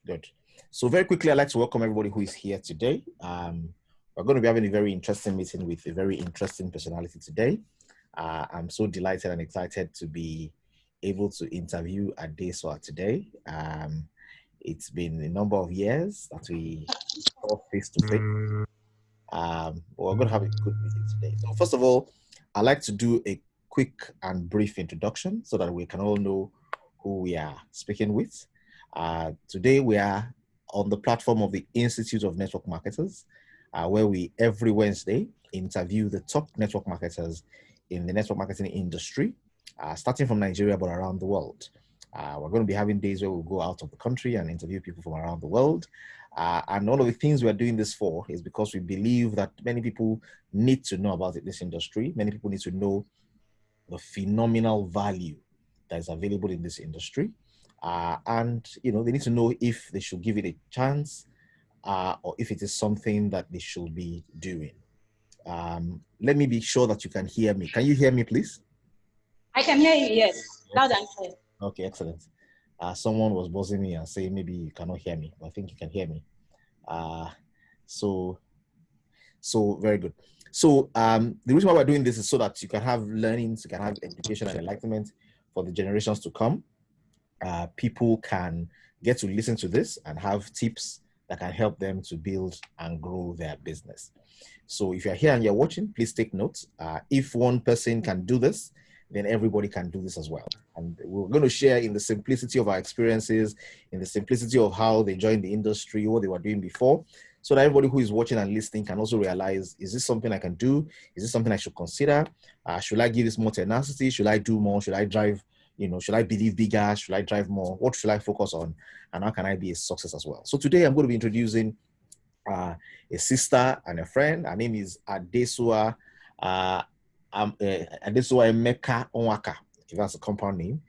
Good. So very quickly, I'd like to welcome everybody who is here today. We're going to be having a very interesting meeting with a very interesting personality today. I'm so delighted and excited to be able to interview Adesuwa today. It's been a number of years that we talk face to face. We're going to have a good meeting today. So first of all, I'd like to do a quick and brief introduction so that we can all know who we are speaking with. Today we are on the platform of the Institute of Network Marketers, where we every Wednesday interview the top network marketers in the network marketing industry, starting from Nigeria but around the world. We're going to be having days where we'll go out of the country and interview people from around the world. And one of the things we're doing this for is because we believe that many people need to know about this industry. Many people need to know the phenomenal value that is available in this industry. And they need to know if they should give it a chance or if it is something that they should be doing. Let me be sure that you can hear me. Can you hear me, please? I can hear you, yes. Loud and clear. Okay, excellent. Someone was buzzing me and saying maybe you cannot hear me, but I think you can hear me. So very good. So the reason why we're doing this is so that you can have learnings, you can have education and enlightenment for the generations to come. People can get to listen to this and have tips that can help them to build and grow their business. So if you're here and you're watching, please take notes. If one person can do this, then everybody can do this as well. And we're going to share in the simplicity of our experiences, in the simplicity of how they joined the industry, what they were doing before, so that everybody who is watching and listening can also realize, is this something I can do? Is this something I should consider? Should I give this more tenacity? Should I do more? Should I drive? Should I believe bigger? Should I drive more? What should I focus on? And how can I be a success as well? So today I'm going to be introducing a sister and a friend. Her name is Adesuwa Emeka Nwaka, if that's a compound name.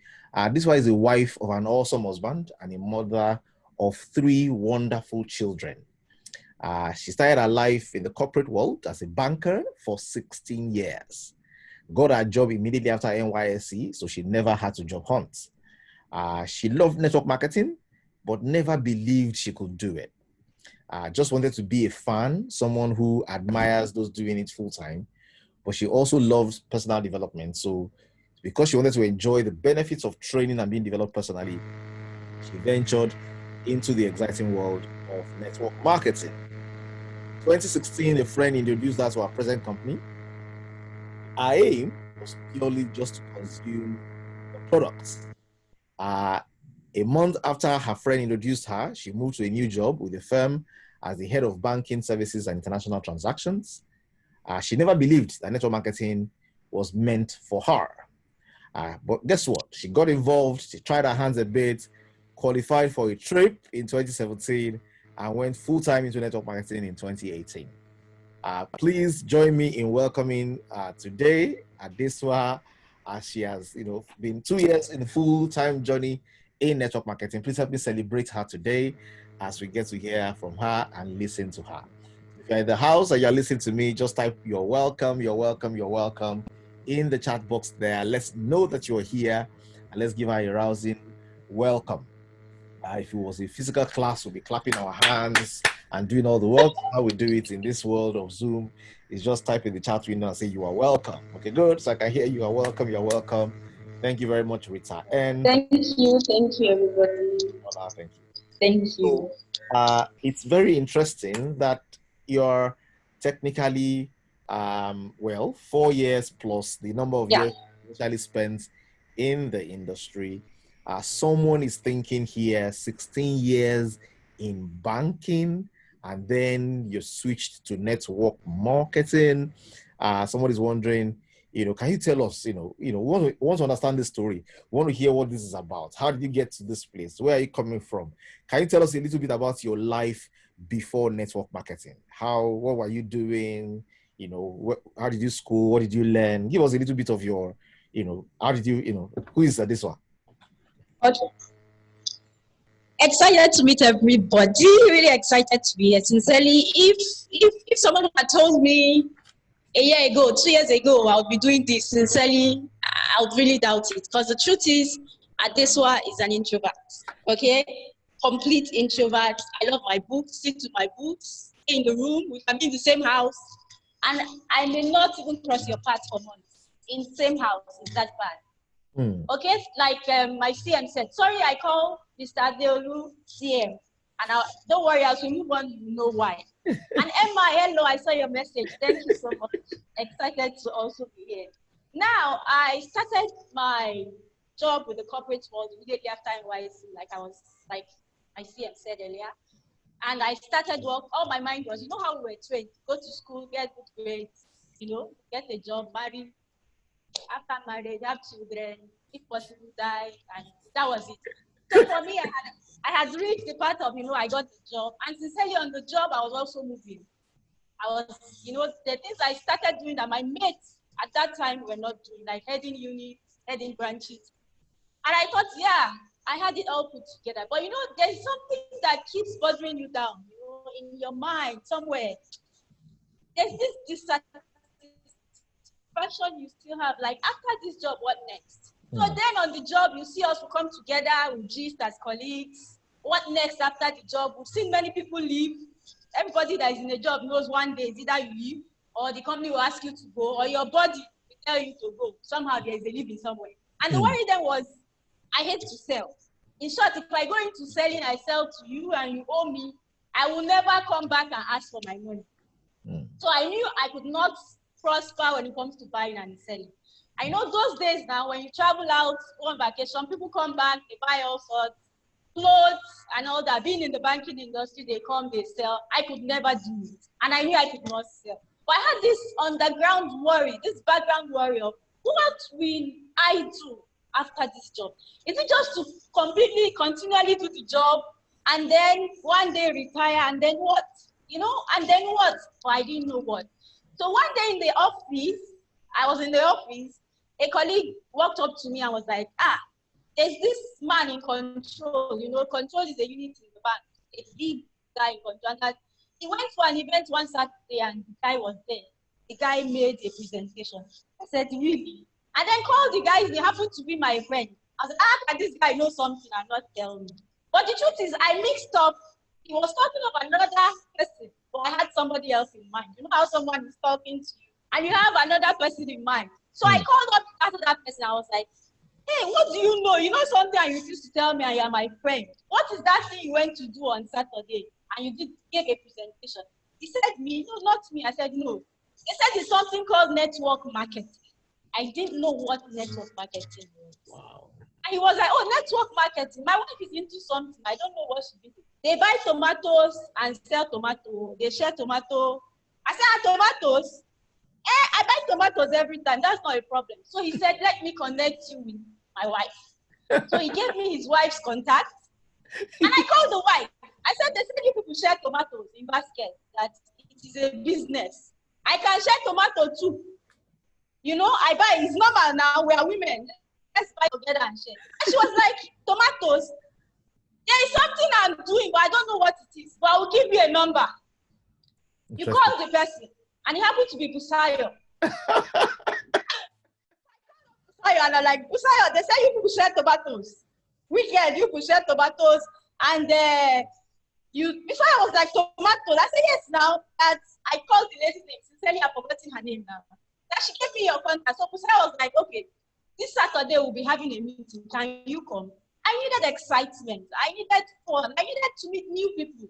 This one is a wife of an awesome husband and a mother of 3 wonderful children. She started her life in the corporate world as a banker for 16 years. Got her job immediately after NYSC, so she never had to job hunt. She loved network marketing, but never believed she could do it. Just wanted to be a fan, someone who admires those doing it full time, but she also loves personal development. So because she wanted to enjoy the benefits of training and being developed personally, she ventured into the exciting world of network marketing. 2016, a friend introduced her to our present company. Our aim was purely just to consume the products. A month after her friend introduced her, she moved to a new job with the firm as the head of banking services and international transactions. She never believed that network marketing was meant for her. But guess what? She got involved, she tried her hands a bit, qualified for a trip in 2017, and went full-time into network marketing in 2018. Please join me in welcoming today Adesuwa, as she has been 2 years in a full-time journey in network marketing. Please help me celebrate her today as we get to hear from her and listen to her. If you're in the house and you're listening to me, just type "you're welcome, you're welcome, you're welcome" in the chat box there. Let's know that you're here and let's give her a rousing welcome. If it was a physical class, we'll be clapping our hands and doing all the work. How we do it in this world of Zoom is just type in the chat window and say "you are welcome." Okay, good. So I can hear "you are welcome, you're welcome." Thank you very much, Rita. And thank you, everybody. Thank you. Thank you. So, it's very interesting that you're technically 4 years plus the number of years you actually spent in the industry. Someone is thinking here 16 years in banking, and then you switched to network marketing. Somebody's wondering, can you tell us, we want to understand this story. We want to hear what this is about. How did you get to this place? Where are you coming from? Can you tell us a little bit about your life before network marketing? What were you doing? How did you school? What did you learn? Give us a little bit of your, how did you, who is Adesuwa? Okay. Excited to meet everybody. Really excited to be here. Sincerely, if someone had told me a year ago, 2 years ago, I would be doing this, sincerely, I would really doubt it. Because the truth is, Adesuwa is an introvert. Okay? complete introvert. I love my books, sit to my books, stay in the room. We can be in the same house. And I may not even cross your path for months. In the same house, it's that bad. Okay, like my CM said, sorry, I call Mr. Adeolu CM. And don't worry, as we move on, you know why. And Emma, hello, I saw your message. Thank you so much. Excited to also be here. Now, I started my job with the corporate world immediately after NYC, like my CM said earlier. And I started work, all my mind was, you know how we were trained, go to school, get good grades, get a job, marry. After marriage, have children, if possible, die, and that was it. So for me, I had reached the part of, I got the job, and sincerely on the job, I was also moving. I was, the things I started doing that my mates at that time were not doing, like heading units, heading branches. And I thought, yeah, I had it all put together. But there's something that keeps bothering you down, in your mind somewhere. There's this dissatisfaction you still have, like after this job, what next? So then on the job, you see us, we come together, we gist as colleagues. What next after the job? We've seen many people leave. Everybody that is in a job knows one day is either you leave, or the company will ask you to go, or your body will tell you to go. Somehow there is a leaving somewhere. And the worry then was, I hate to sell. In short, if I go into selling, I sell to you and you owe me, I will never come back and ask for my money. So I knew I could not prosper when it comes to buying and selling. I know those days now, when you travel out on vacation, people come back, they buy all sorts, clothes and all that. Being in the banking industry, they come, they sell. I could never do it. And I knew I could not sell. But I had this underground worry, this background worry of what will I do after this job? Is it just to completely, continually do the job and then one day retire and then what? And then what? But I didn't know what. So one day in the office, I was in the office, a colleague walked up to me and was like, there's this man in control. Control is a unit in the bank, a big guy in control. And he went for an event one Saturday and the guy was there. The guy made a presentation. I said, really? And then called the guys, they happened to be my friend. I was like, how can this guy know something and not tell me? But the truth is, I mixed up. He was talking of another person, but I had somebody else in mind. You know how someone is talking to you, and you have another person in mind. So I called up after that person. I was like, hey, what do you know? You know something and you refuse to tell me and you're my friend. What is that thing you went to do on Saturday? And you gave a presentation. He said, me? No, not me. I said, no. He said it's something called network marketing. I didn't know what network marketing was. Wow. And he was like, oh, network marketing. My wife is into something. I don't know what she did. They buy tomatoes and sell tomato. They share tomato. I said, tomatoes? I buy tomatoes every time. That's not a problem. So he said, let me connect you with my wife. So he gave me his wife's contact. And I called the wife. I said, they said you people share tomatoes in basket, that it is a business. I can share tomato too. I buy, it's normal now, we are women. Let's buy together and share. And she was like, tomatoes? There is something I'm doing, but I don't know what it is. But I will give you a number. You call the person, and it happened to be Busayo. And I'm like, Busayo, they say you people share tomatoes. Weekend, you people share tomatoes. And before I was like, tomatoes. I said, yes, now. That I called the lady's name. Sincerely, I've forgotten her name now. That she gave me your contact. So Busayo was like, okay, this Saturday we'll be having a meeting. Can you come? I needed excitement. I needed fun. I needed to meet new people.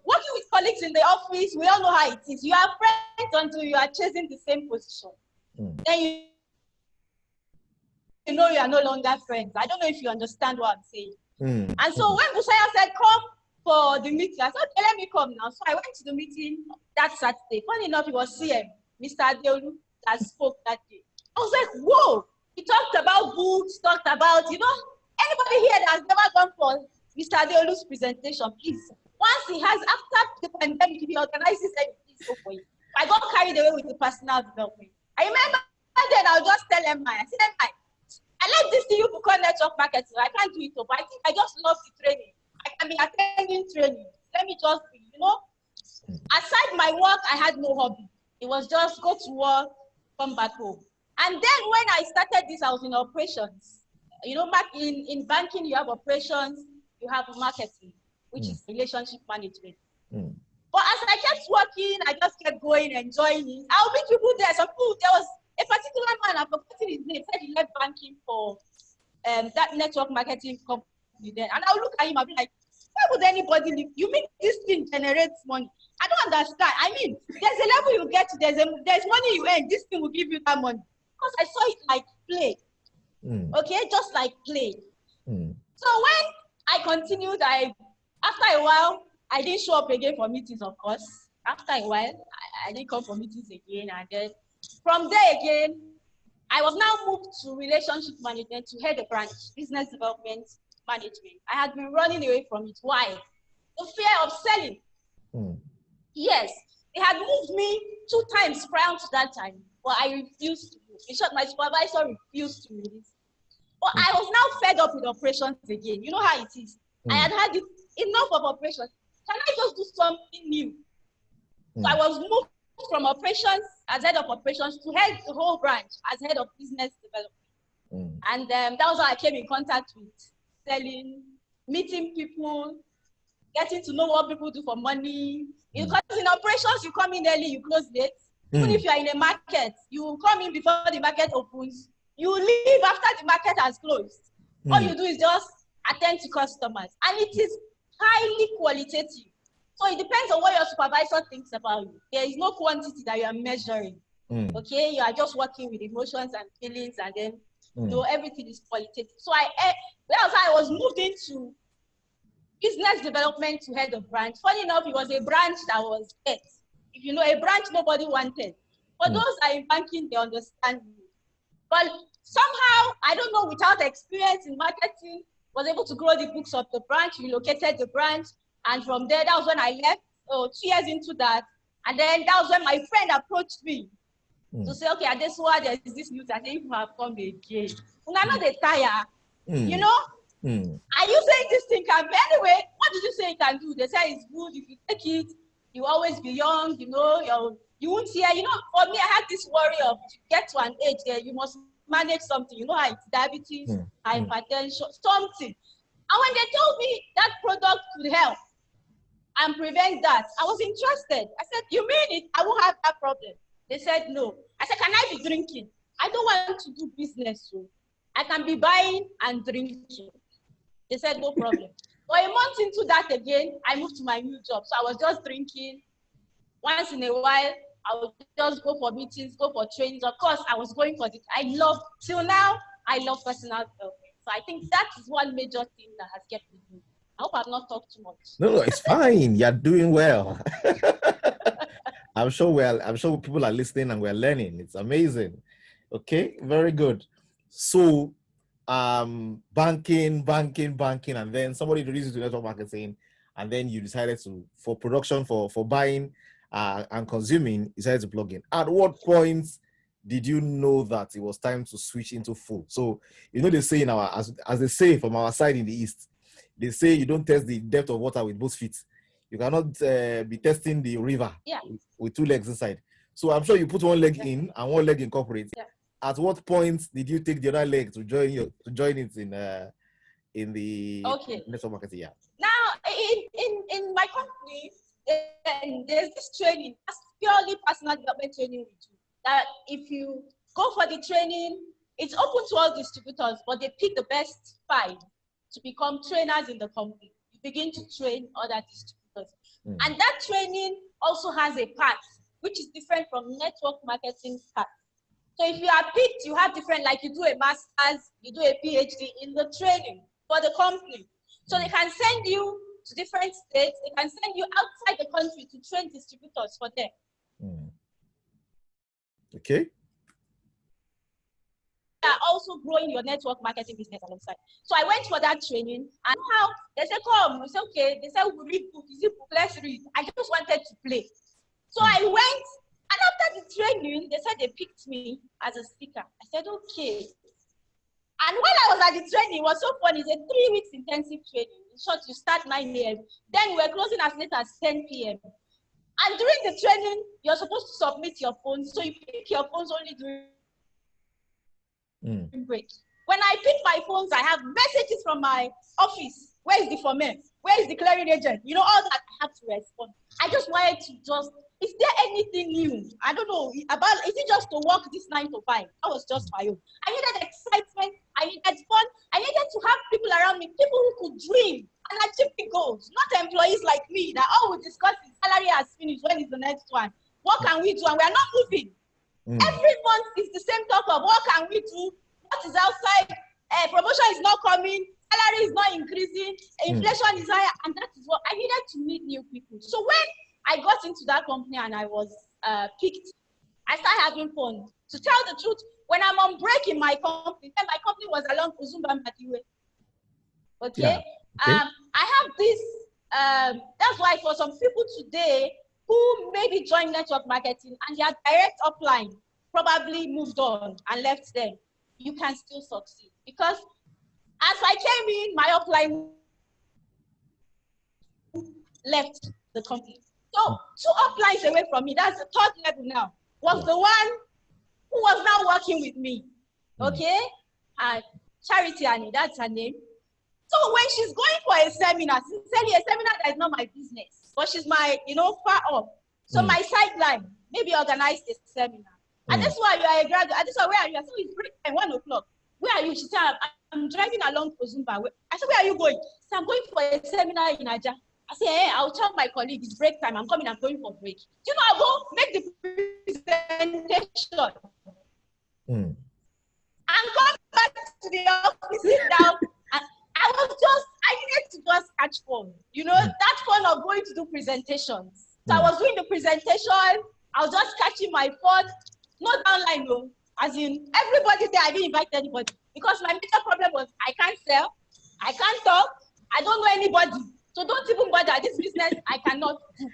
Working with colleagues in the office, we all know how it is. You are friends until you are chasing the same position. Then you are no longer friends. I don't know if you understand what I'm saying. And so when Busayo said, come for the meeting, I said, okay, let me come now. So I went to the meeting that Saturday. Funny enough, it was CM, Mr. Adeolu, that spoke that day. I was like, whoa. He talked about books, talked about, anybody here that has never gone for Mr. Adeolu's presentation, please. Once he has, after the pandemic, he organizes everything so for you. I got carried away with the personal development. I remember then I'll just tell Emma, I said, Emma, I like this thing you call network marketing. I can't do it, but I think I just love the training. I can be attending training. Let me just be, Aside my work, I had no hobby. It was just go to work, come back home. And then when I started this, I was in operations. Back in banking, you have operations, you have marketing, which is relationship management. Mm. But as I kept working, I just kept going, enjoying it. I'll meet people there. Some people, there was a particular man, I've forgotten his name, said he left banking for that network marketing company there. And I'll look at him, I'll be like, why would anybody leave? You mean this thing generates money? I don't understand. I mean, there's a level you get to, there's money you earn, this thing will give you that money. Because I saw it like play. Okay, just like play. So when I continued, after a while, I didn't show up again for meetings, of course. After a while, I didn't come for meetings again. And then from there again, I was now moved to relationship management to head a branch, business development management. I had been running away from it. Why? The fear of selling. Yes, they had moved me 2 times prior to that time, but I refused to move. In short, my supervisor refused to release. But I was now fed up with operations again. You know how it is. I had had enough of operations. Can I just do something new? So I was moved from operations as head of operations to head the whole branch as head of business development. And that was how I came in contact with selling, meeting people, getting to know what people do for money. Because in operations, you come in early, you close late. Even if you are in a market, you come in before the market opens. You leave after the market has closed. All you do is just attend to customers. And it is highly qualitative. So it depends on what your supervisor thinks about you. There is no quantity that you are measuring. Okay, you are just working with emotions and feelings, and then everything is qualitative. So that was how I was moved into business development to head of branch. Funny enough, it was a branch that was dead. If you know, a branch nobody wanted. For those that are in banking, they understand me. But somehow, I don't know, without experience in marketing, was able to grow the books of the branch, relocated the branch. And from there, that was when I left, 2 years into that. And then that was when my friend approached me to say, okay, Adesuwa, there's this news. I think you have come again. Una no dey tire. You know? Are you saying this thing can be? Anyway, what did you say it can do? They say it's good. If you take it, you always be young, you know, you won't hear. You know, for me, I had this worry of you get to an age there, you must manage something. You know how it's diabetes, hypertension, something. And when they told me that product could help and prevent that, I was interested. I said, you mean it? I won't have that problem. They said, no. I said, can I be drinking? I don't want to do business, so I can be buying and drinking. They said, no problem. But a month into that again, I moved to my new job. So I was just drinking. Once in a while, I would just go for meetings, go for trainings. Of course, I was going for this. Till now, I love personal development. So I think that is one major thing that has kept me going. I hope I've not talked too much. No, it's fine. You're doing well. I'm sure people are listening and we're learning. It's amazing. Okay, very good. So banking, and then somebody introduced you to network marketing, and then you decided to, for production, for buying and consuming, you decided to plug in. At what point did you know that it was time to switch into full? So, you know, they say in our, as they say from our side in the East, they say you don't test the depth of water with both feet. You cannot be testing the river with 2 legs inside. So I'm sure you put 1 leg in and 1 leg in corporate. At what point did you take the other leg to join it in the network marketing? Now, in my company, there's this training, that's purely personal development training we do. That if you go for the training, it's open to all distributors, but they pick the best 5 to become trainers in the company. You begin to train other distributors. And that training also has a path, which is different from network marketing path. So if you are picked, you have different, like you do a master's, you do a PhD in the training for the company. So they can send you to different states, they can send you outside the country to train distributors for them. Okay. Are also growing your network marketing business alongside. So I went for that training, and how they said, come, we said, okay, they said, we read book, is it book, let's read. I just wanted to play. So I went, and after the training, they said they picked me as a speaker. I said, okay. And when I was at the training, it was so funny, it's a 3 weeks intensive training. In short, you start 9 a.m. Then we were closing as late as 10 p.m. And during the training, you're supposed to submit your phones. So you pick your phones only during break. When I pick my phones, I have messages from my office Where is the format? Where is the clearing agent? You know, all that I have to respond. I just wanted to just, is there anything new? I don't know about, is it just to work this 9 to 5? That was just my own. I needed excitement. I needed fun. I needed to have people around me, people who could dream and achieve the goals, not employees like me that, oh, we discuss his salary has finished, when is the next one? What can we do? And we are not moving. Every month is the same talk of what can we do? What is outside? Promotion is not coming. Salary is not increasing. Inflation is higher. And that is what I needed to meet new people. So when I got into that company and I was picked, I started having fun. To tell the truth, when I'm on break in my company, then my company was along Uzumba Madiwe. Okay? Yeah. Okay. I have this, that's why for some people today who maybe joined network marketing and their direct upline probably moved on and left them, you can still succeed. Because as I came in, my upline left the company. So 2 uplines away from me, that's the 3rd level now, was the one who was now working with me. Okay? Charity Annie, that's her name. So when she's going for a seminar, sincerely, a seminar that is not my business, but she's my, far off. So my sideline, maybe organize a seminar. And this is why you are a graduate. And this is why, where are you? I said, it's break time, 1 o'clock. Where are you? She said, I'm driving along to Zumba. I said, where are you going? She said, I'm going for a seminar in Aja. I said, hey, I'll tell my colleague, it's break time. I'm coming, I'm going for break. You know, I'll go make the presentation. And come back to the office, sit down. And I needed to just catch fun. You know, that fun of going to do presentations. So I was doing the presentation. I was just catching my phone. No downline, no. As in, everybody there, I didn't invite anybody. Because my major problem was I can't sell, I can't talk, I don't know anybody. So don't even bother. This business, I cannot do.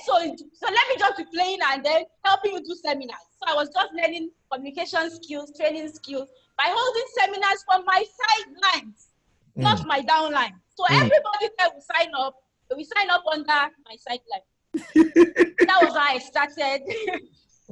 So let me just be playing and then helping you do seminars. So I was just learning communication skills, training skills by holding seminars from my sidelines, not my downline. So everybody there will sign up. We sign up under my sideline. That was how I started.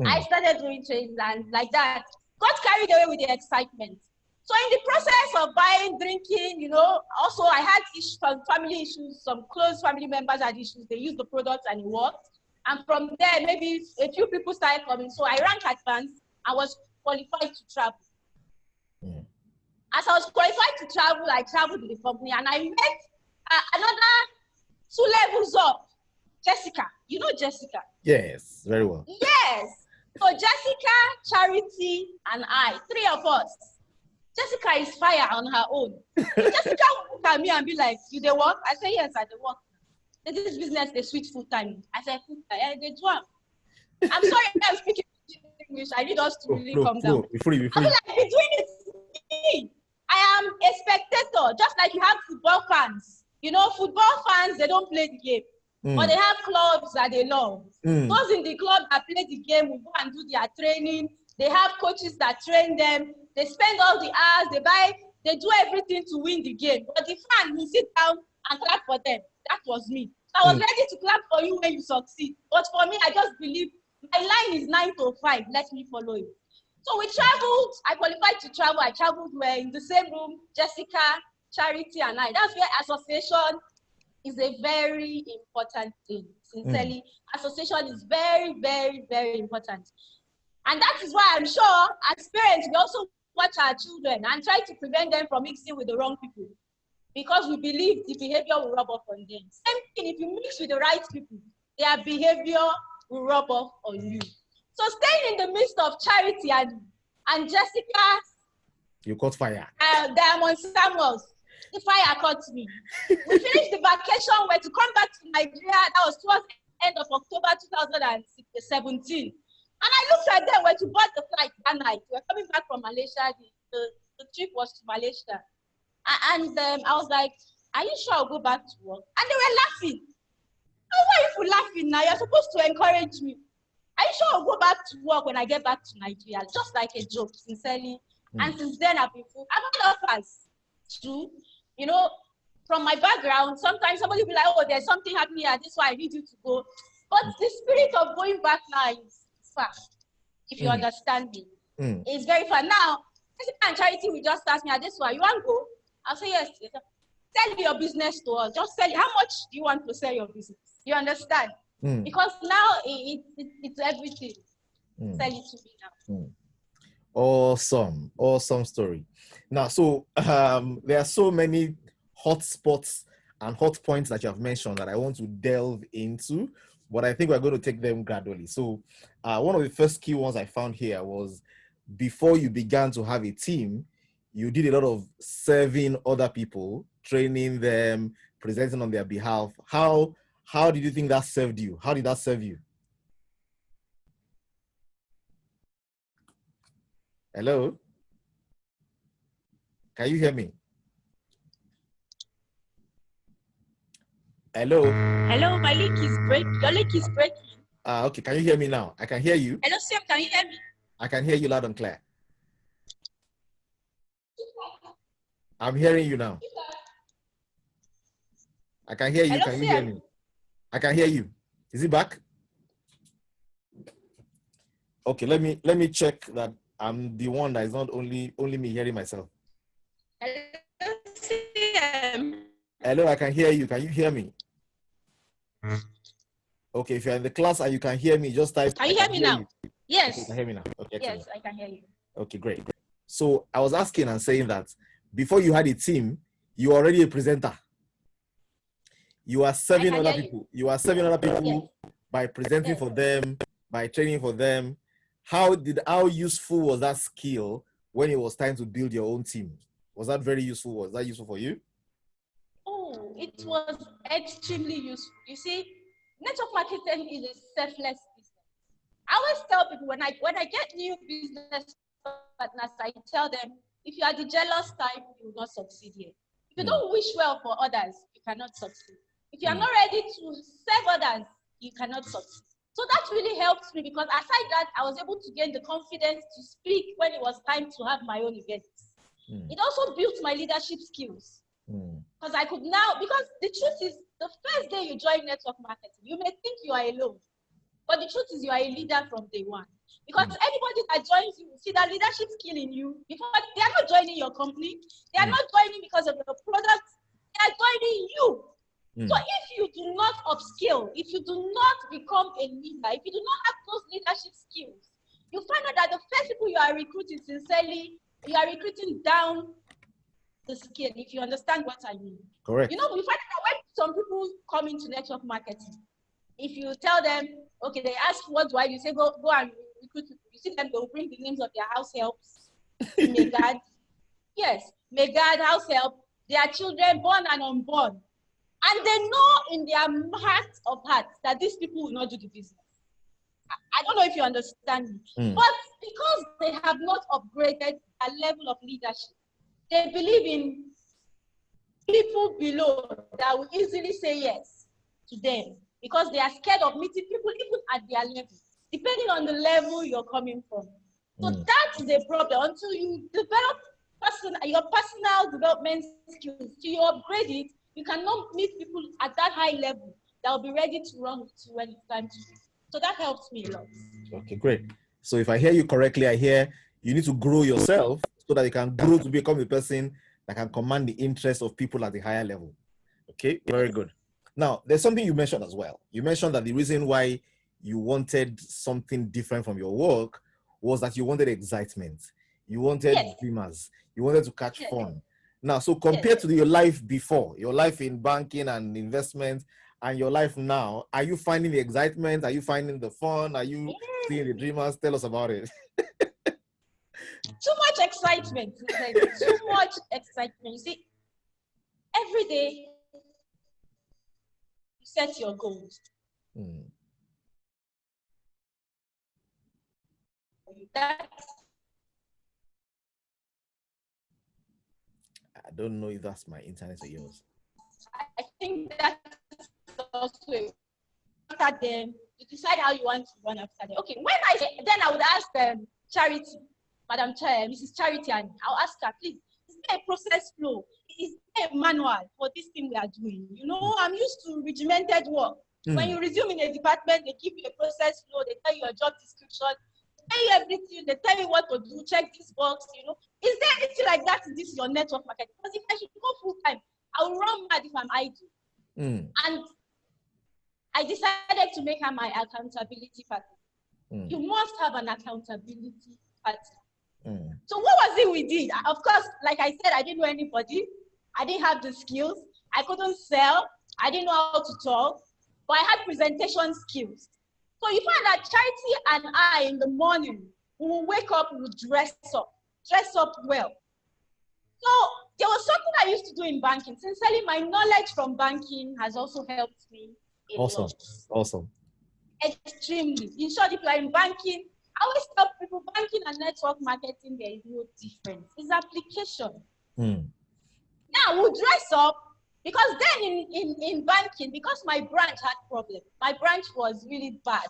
I started doing training and like that. Got carried away with the excitement. So in the process of buying, drinking, also I had issues, some family issues, some close family members had issues. They used the product and it worked. And from there, maybe a few people started coming. So I ranked advanced. I was qualified to travel. As I was qualified to travel, I traveled with the company and I met another 2 levels up, Jessica. You know Jessica? Yes, very well. Yes. So Jessica, Charity, and I, 3 of us. Jessica is fire on her own. Jessica would look at me and be like, you dey work? I say, yes, I dey work. This business, they switch full time. I said, full time, they do. I'm sorry I'm speaking English. I need us to really calm down. Be free. I feel like between it, I am a spectator, just like you have football fans. Football fans, they don't play the game. But they have clubs that they love. Those in the club that play the game will go and do their training. They have coaches that train them. They spend all the hours, they do everything to win the game. But the fan will sit down and clap for them. That was me. So I was ready to clap for you when you succeed. But for me, I just believe my line is 9 to 5. Let me follow it. So we traveled. I qualified to travel. I traveled. We're in the same room, Jessica, Charity, and I. That's where association is a very important thing. Sincerely, association is very, very, very important. And that is why I'm sure as parents, we also watch our children and try to prevent them from mixing with the wrong people. Because we believe the behavior will rub off on them. Same thing, if you mix with the right people, their behavior will rub off on you. So staying in the midst of Charity and Jessica. You caught fire. Diamond Samuels. The fire caught me. We finished the vacation, we had to come back to Nigeria. That was towards the end of October 2017. And I looked at them when we bought the flight that night. We were coming back from Malaysia. The trip was to Malaysia. And I was like, are you sure I'll go back to work? And they were laughing. Oh, why are you laughing now? You're supposed to encourage me. Are you sure I'll go back to work when I get back to Nigeria? Just like a joke, sincerely. And since then, I've been full. I've had offers too. From my background, sometimes somebody will be like, oh, there's something happening here. This is why I need you to go. But the spirit of going back now is far, if you understand me. It's very far. Now, Jessica and Charity will just ask me, Adesuwa, you want to go? I'll say yes. sell your business to us. Just sell. How much do you want to sell your business? You understand? Because now it's everything. Sell it to me now. Awesome story. Now, so there are so many hot spots and hot points that you have mentioned that I want to delve into, but I think we're going to take them gradually. So one of the first key ones I found here was before you began to have a team, you did a lot of serving other people, training them, presenting on their behalf. How did you think that served you? How did that serve you? Hello? Can you hear me? Hello? Hello, my link is breaking. Your link is breaking. Okay, can you hear me now? I can hear you. Hello, Sam, can you hear me? I can hear you loud and clear. I'm hearing you now. I can hear you. Hello, can you hear me? I can hear you. Is it back? Okay, let me check that I'm the one that is not only me hearing myself. Hello, Sam. Hello, I can hear you. Can you hear me? Okay, if you're in the class and you can hear me, just type. Can you hear me now? Yes. Okay, you can hear me now. Okay, yes, I can hear you. Okay, great. So I was asking and saying that before you had a team, you were already a presenter. You are serving other people. You are serving other people by presenting for them, by training for them. How useful was that skill when it was time to build your own team? Was that very useful? Was that useful for you? Oh, it was extremely useful. You see, network marketing is a selfless business. I always tell people when I get new business partners, I tell them, if you are the jealous type, you will not succeed here. If you don't wish well for others, you cannot succeed. If you are not ready to serve others, you cannot succeed. So that really helped me because aside that, I was able to gain the confidence to speak when it was time to have my own events. It also built my leadership skills. Because I could now, because the truth is, the first day you join network marketing, you may think you are alone. But the truth is you are a leader from day one. Because anybody that joins you, see that leadership skill in you, because they are not joining your company. They are not joining because of your product. They are joining you. So if you do not upskill, if you do not become a leader, if you do not have those leadership skills, you find out that the first people you are recruiting sincerely, you are recruiting down the skill, if you understand what I mean. Correct. You know, we find out when some people come into network marketing, if you tell them, okay, they ask what do I do, you say go and recruit people. You see them, they'll bring the names of their house helps, Megad, yes, Megad, house help, their children born and unborn. And they know in their heart of hearts that these people will not do the business. I don't know if you understand me. But because they have not upgraded their level of leadership, they believe in people below that will easily say yes to them because they are scared of meeting people even at their level, depending on the level you're coming from. So that's the problem. Until you develop your personal development skills, till you upgrade it, you cannot meet people at that high level that will be ready to run with you when it's time to. So that helps me a lot. Okay, great. So if I hear you correctly, I hear you need to grow yourself so that you can grow to become a person that can command the interest of people at the higher level. Okay, very good. Now, there's something you mentioned as well. You mentioned that the reason why you wanted something different from your work was that you wanted excitement. You wanted dreamers. You wanted to catch fun. Now, so compared to your life before, your life in banking and investment and your life now, are you finding the excitement? Are you finding the fun? Are you seeing the dreamers? Tell us about it. Too much excitement. Too much excitement. You see, every day you set your goals. I don't know if that's my internet or yours. I think that's also after them. You decide how you want to run after them. Okay, when I say, then I would ask Charity, Madam Chair, Mrs. Charity, and I'll ask her, please, is there a process flow? Is there a manual for this thing we are doing? You know, I'm used to regimented work. When you resume in a department, they give you a process flow, they tell you your job description, they tell you everything, they tell you what to do, check this box, you know. Is there anything like that in this your network marketing? Because if I should go full time, I'll run mad if I'm idle. And I decided to make her my accountability partner. You must have an accountability partner. So what was it we did? Of course, like I said, I didn't know anybody. I didn't have the skills. I couldn't sell. I didn't know how to talk. But I had presentation skills. So you find that Charity and I in the morning, we will wake up, we will dress up well. So there was something I used to do in banking. Sincerely, my knowledge from banking has also helped me a lot. Awesome. Extremely. In short, if you are in banking, I always tell people banking and network marketing, there is no difference. It's application. Now we'll dress up, because then in banking, because my branch had problems, my branch was really bad,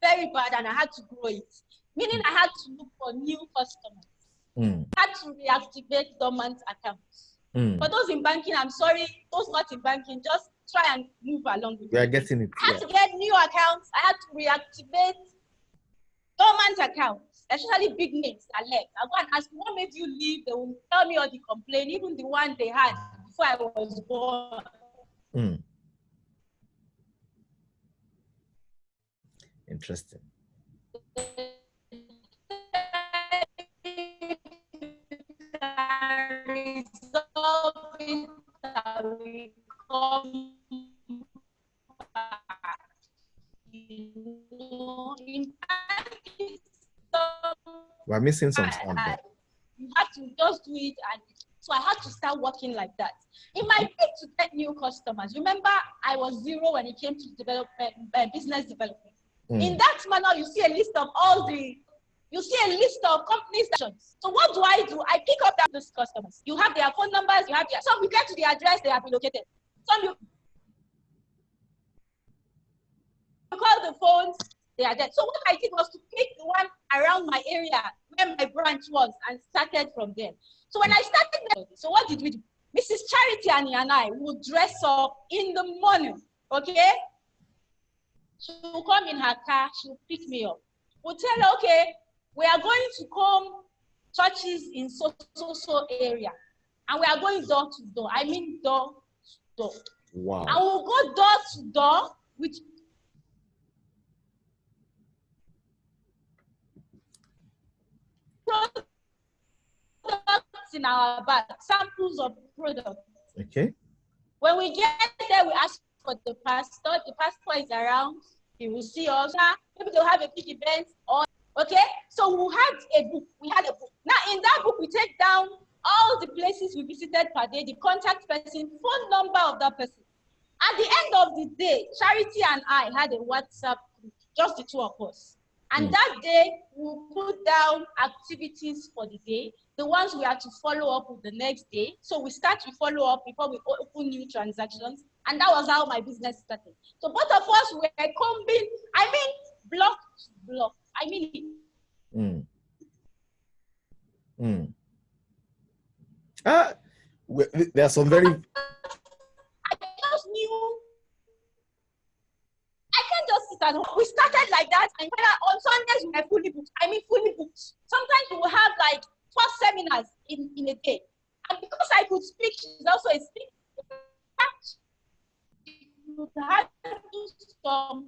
very bad, and I had to grow it. Meaning I had to look for new customers. I had to reactivate dormant accounts. For those in banking, I'm sorry, those not in banking, just try and move along with We are getting it. I had to get new accounts. I had to reactivate dormant accounts, especially big names that left. I go and ask, what made you leave? They will tell me all the complaints, even the one they had before I was born. Interesting. We're missing some sound there. You have to just do it, and so I had to start working like that. In my bid to get new customers, remember I was zero when it came to development, business development. In that manner, you see a list of companies. So what do? I pick up those customers. You have their phone numbers, some you get to the address, they have been located. Some you call the phones, they are dead. So what I did was to pick the one around my area where my branch was and started from there. So when I started there, so what did we do? Mrs. Charity and I would dress up in the morning, okay? She will come in her car, she will pick me up. We'll tell her, okay, we are going to come churches in so area. And we are going door to door. I mean door to door. Wow. And we'll go door to door with products in our bag, samples of products. Okay. When we get there, we ask for the pastor. The pastor is around. He will see us. Maybe they'll have a big event. Okay. So we had a book. Now in that book, we take down all the places we visited per day, the contact person, phone number of that person. At the end of the day, Charity and I had a WhatsApp group, just the two of us. And that day, we'll put down activities for the day, the ones we had to follow up with the next day. So we start to follow up before we open new transactions. And that was how my business started. So both of us were combing, block to block. There are some very... I just knew I can't just sit at home. We started like that, and on Sundays we were fully booked. Fully booked. Sometimes we will have like 12 seminars in a day. And because I could speak, she's also a speaker. You had to do some.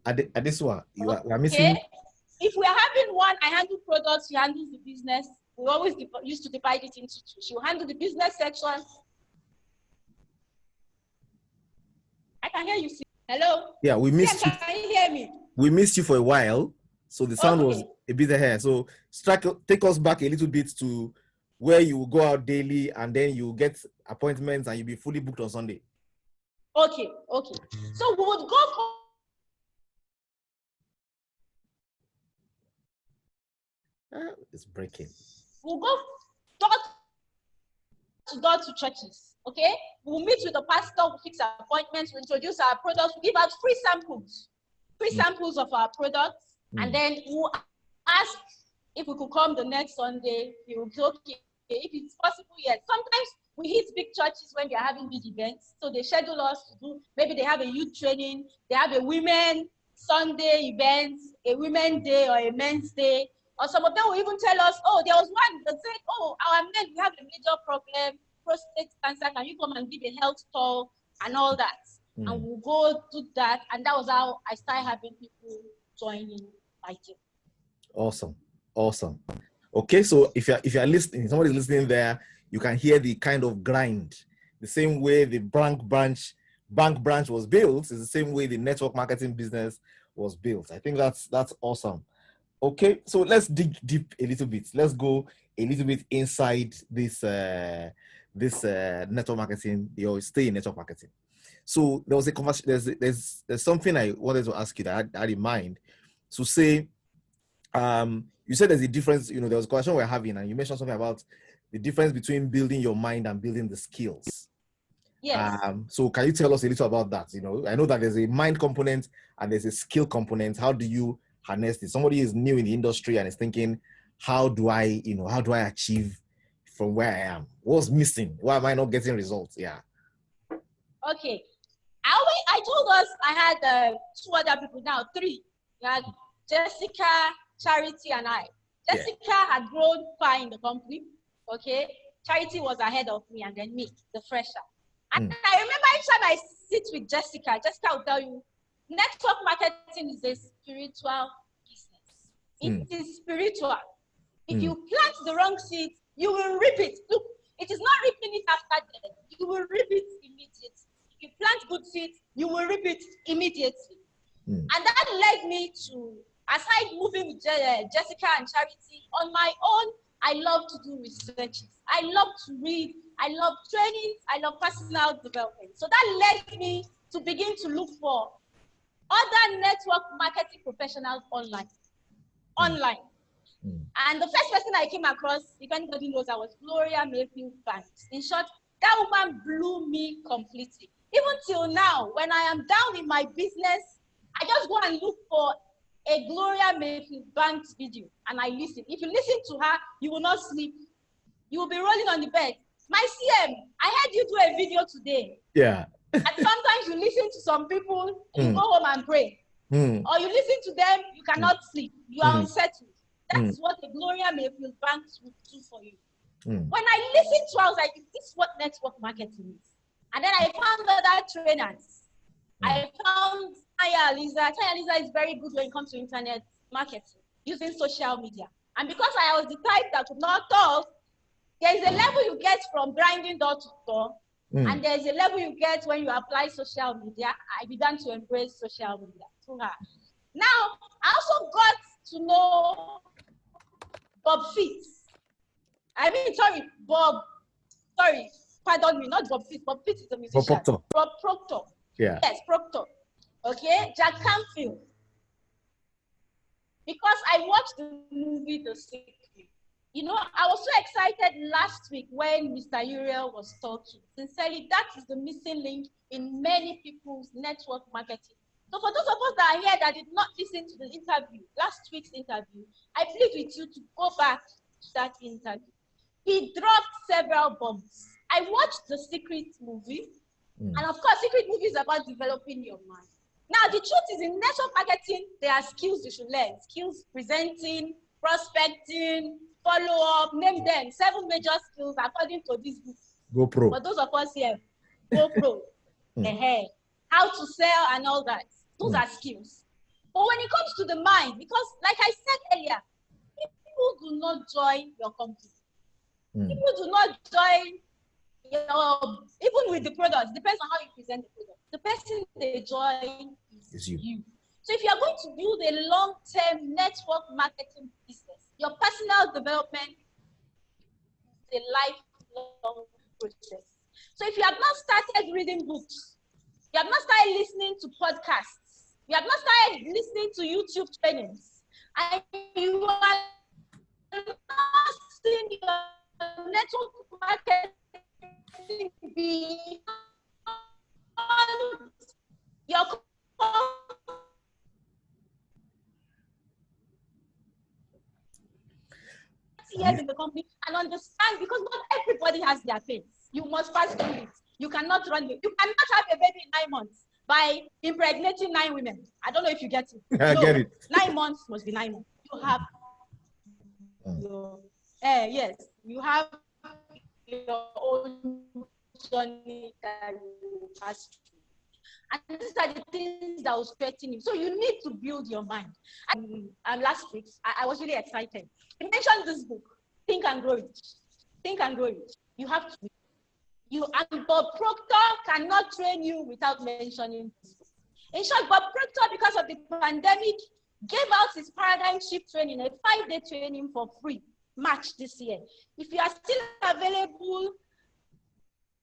Adesuwa, you are missing. If we are having one, I handle products, she handles the business. We always used to divide it into two. She will handle the business section. I can hear you. Hello? Yeah, we missed you. Can you hear me? We missed you for a while, so the sound was a bit ahead. So take us back a little bit to where you will go out daily, and then you get appointments and you'll be fully booked on Sunday. Okay. So we would go. It's breaking. We'll go door to churches, okay? We'll meet with the pastor, we'll fix appointments, we'll introduce our products, we'll give out free samples of our products, and then we'll ask if we could come the next Sunday. He will say, okay, if it's possible, yes. Sometimes we hit big churches when they're having big events, so they schedule us to do, maybe they have a youth training, they have a women Sunday event, a women day or a men's day, Or some of them will even tell us, oh, there was one that said, oh, our men, we have a major problem, prostate cancer, can you come and give a health talk and all that? And we'll go do that. And that was how I started having people joining my team. Awesome. Awesome. Okay, so if you're listening, somebody's listening there, you can hear the kind of grind. The same way the bank branch was built is the same way the network marketing business was built. I think that's awesome. Okay, so let's dig deep a little bit. Let's go a little bit inside this network marketing. You stay in network marketing. So there was a conversation. There's something I wanted to ask you that I had in mind. So say, you said there's a difference. There was a question we're having, and you mentioned something about the difference between building your mind and building the skills. Yes. So can you tell us a little about that? I know that there's a mind component and there's a skill component. How do you harness this? Somebody is new in the industry and is thinking, how do I achieve from where I am? What's missing? Why am I not getting results? Yeah. Okay. I told us I had 2 other people, now 3. We had Jessica, Charity, and I. Jessica had grown far in the company. Okay. Charity was ahead of me, and then me, the fresher. And I remember each time I sit with Jessica will tell you, network marketing is a spiritual business. It is spiritual. If you plant the wrong seed, you will reap it. Look, it is not reaping it after death. You will reap it immediately. If you plant good seeds, you will reap it immediately. And that led me to, aside moving with Jessica and Charity, on my own, I love to do researches. I love to read. I love training. I love personal development. So that led me to begin to look for other network marketing professionals online. And the first person I came across, if anybody knows, I was Gloria Mayfield Banks. In short, that woman blew me completely. Even till now, when I am down in my business, I just go and look for a Gloria Mayfield Banks video and I listen. If you listen to her, you will not sleep. You will be rolling on the bed. My CM, I heard you do a video today. Yeah. And sometimes you listen to some people, you go home and pray. Or you listen to them, you cannot sleep. You are unsettled. That's what a Gloria Mayfield Banks would do for you. When I listened to her, I was like, this is what network marketing is. And then I found other trainers. I found Taya Aliza. Taya Aliza is very good when it comes to internet marketing, using social media. And because I was the type that could not talk, there is a level you get from grinding door to door, and there is a level you get when you apply social media. I began to embrace social media through her. Now, I also got to know Bob Fitz. Pardon me, not Bob Fitz. Bob Fitz is a musician. Bob Proctor. Yeah. Yes, Proctor. Okay, Jack Canfield. Because I watched the movie The Secret. I was so excited last week when Mr. Uriel was talking. Sincerely, that is the missing link in many people's network marketing. So for those of us that are here that did not listen to the interview, last week's interview, I plead with you to go back to that interview. He dropped several bombs. I watched The Secret movie, and of course, Secret movie is about developing your mind. Now, the truth is, in network marketing, there are skills you should learn. Skills presenting, prospecting, follow-up, name them. 7 major skills according to this book. Go pro. For those of us here, go pro. How to sell and all that. Those are skills. But when it comes to the mind, because like I said earlier, people do not join your company. People do not join even with the product. Depends on how you present the product. The person they join is you. So if you are going to build a long-term network marketing business, your personal development is a lifelong process. So if you have not started reading books, you have not started listening to podcasts, you have not started listening to YouTube trainings, and you are not seeing your network marketing beyond your years in the company and understand, because not everybody has their pace. You must pass through it. You cannot run it. You cannot have a baby in 9 months by impregnating 9 women. I don't know if you get it. I get it. 9 months must be 9 months. You have your yes, you have your own journey that you pass through. And these are the things that will strengthen you. So you need to build your mind. And last week, I was really excited. He mentioned this book, Think and Grow Rich. Think and Grow Rich. You have to. And Bob Proctor cannot train you without mentioning this book. In short, Bob Proctor, because of the pandemic, gave out his paradigm shift training, a 5-day training for free, March this year. If you are still available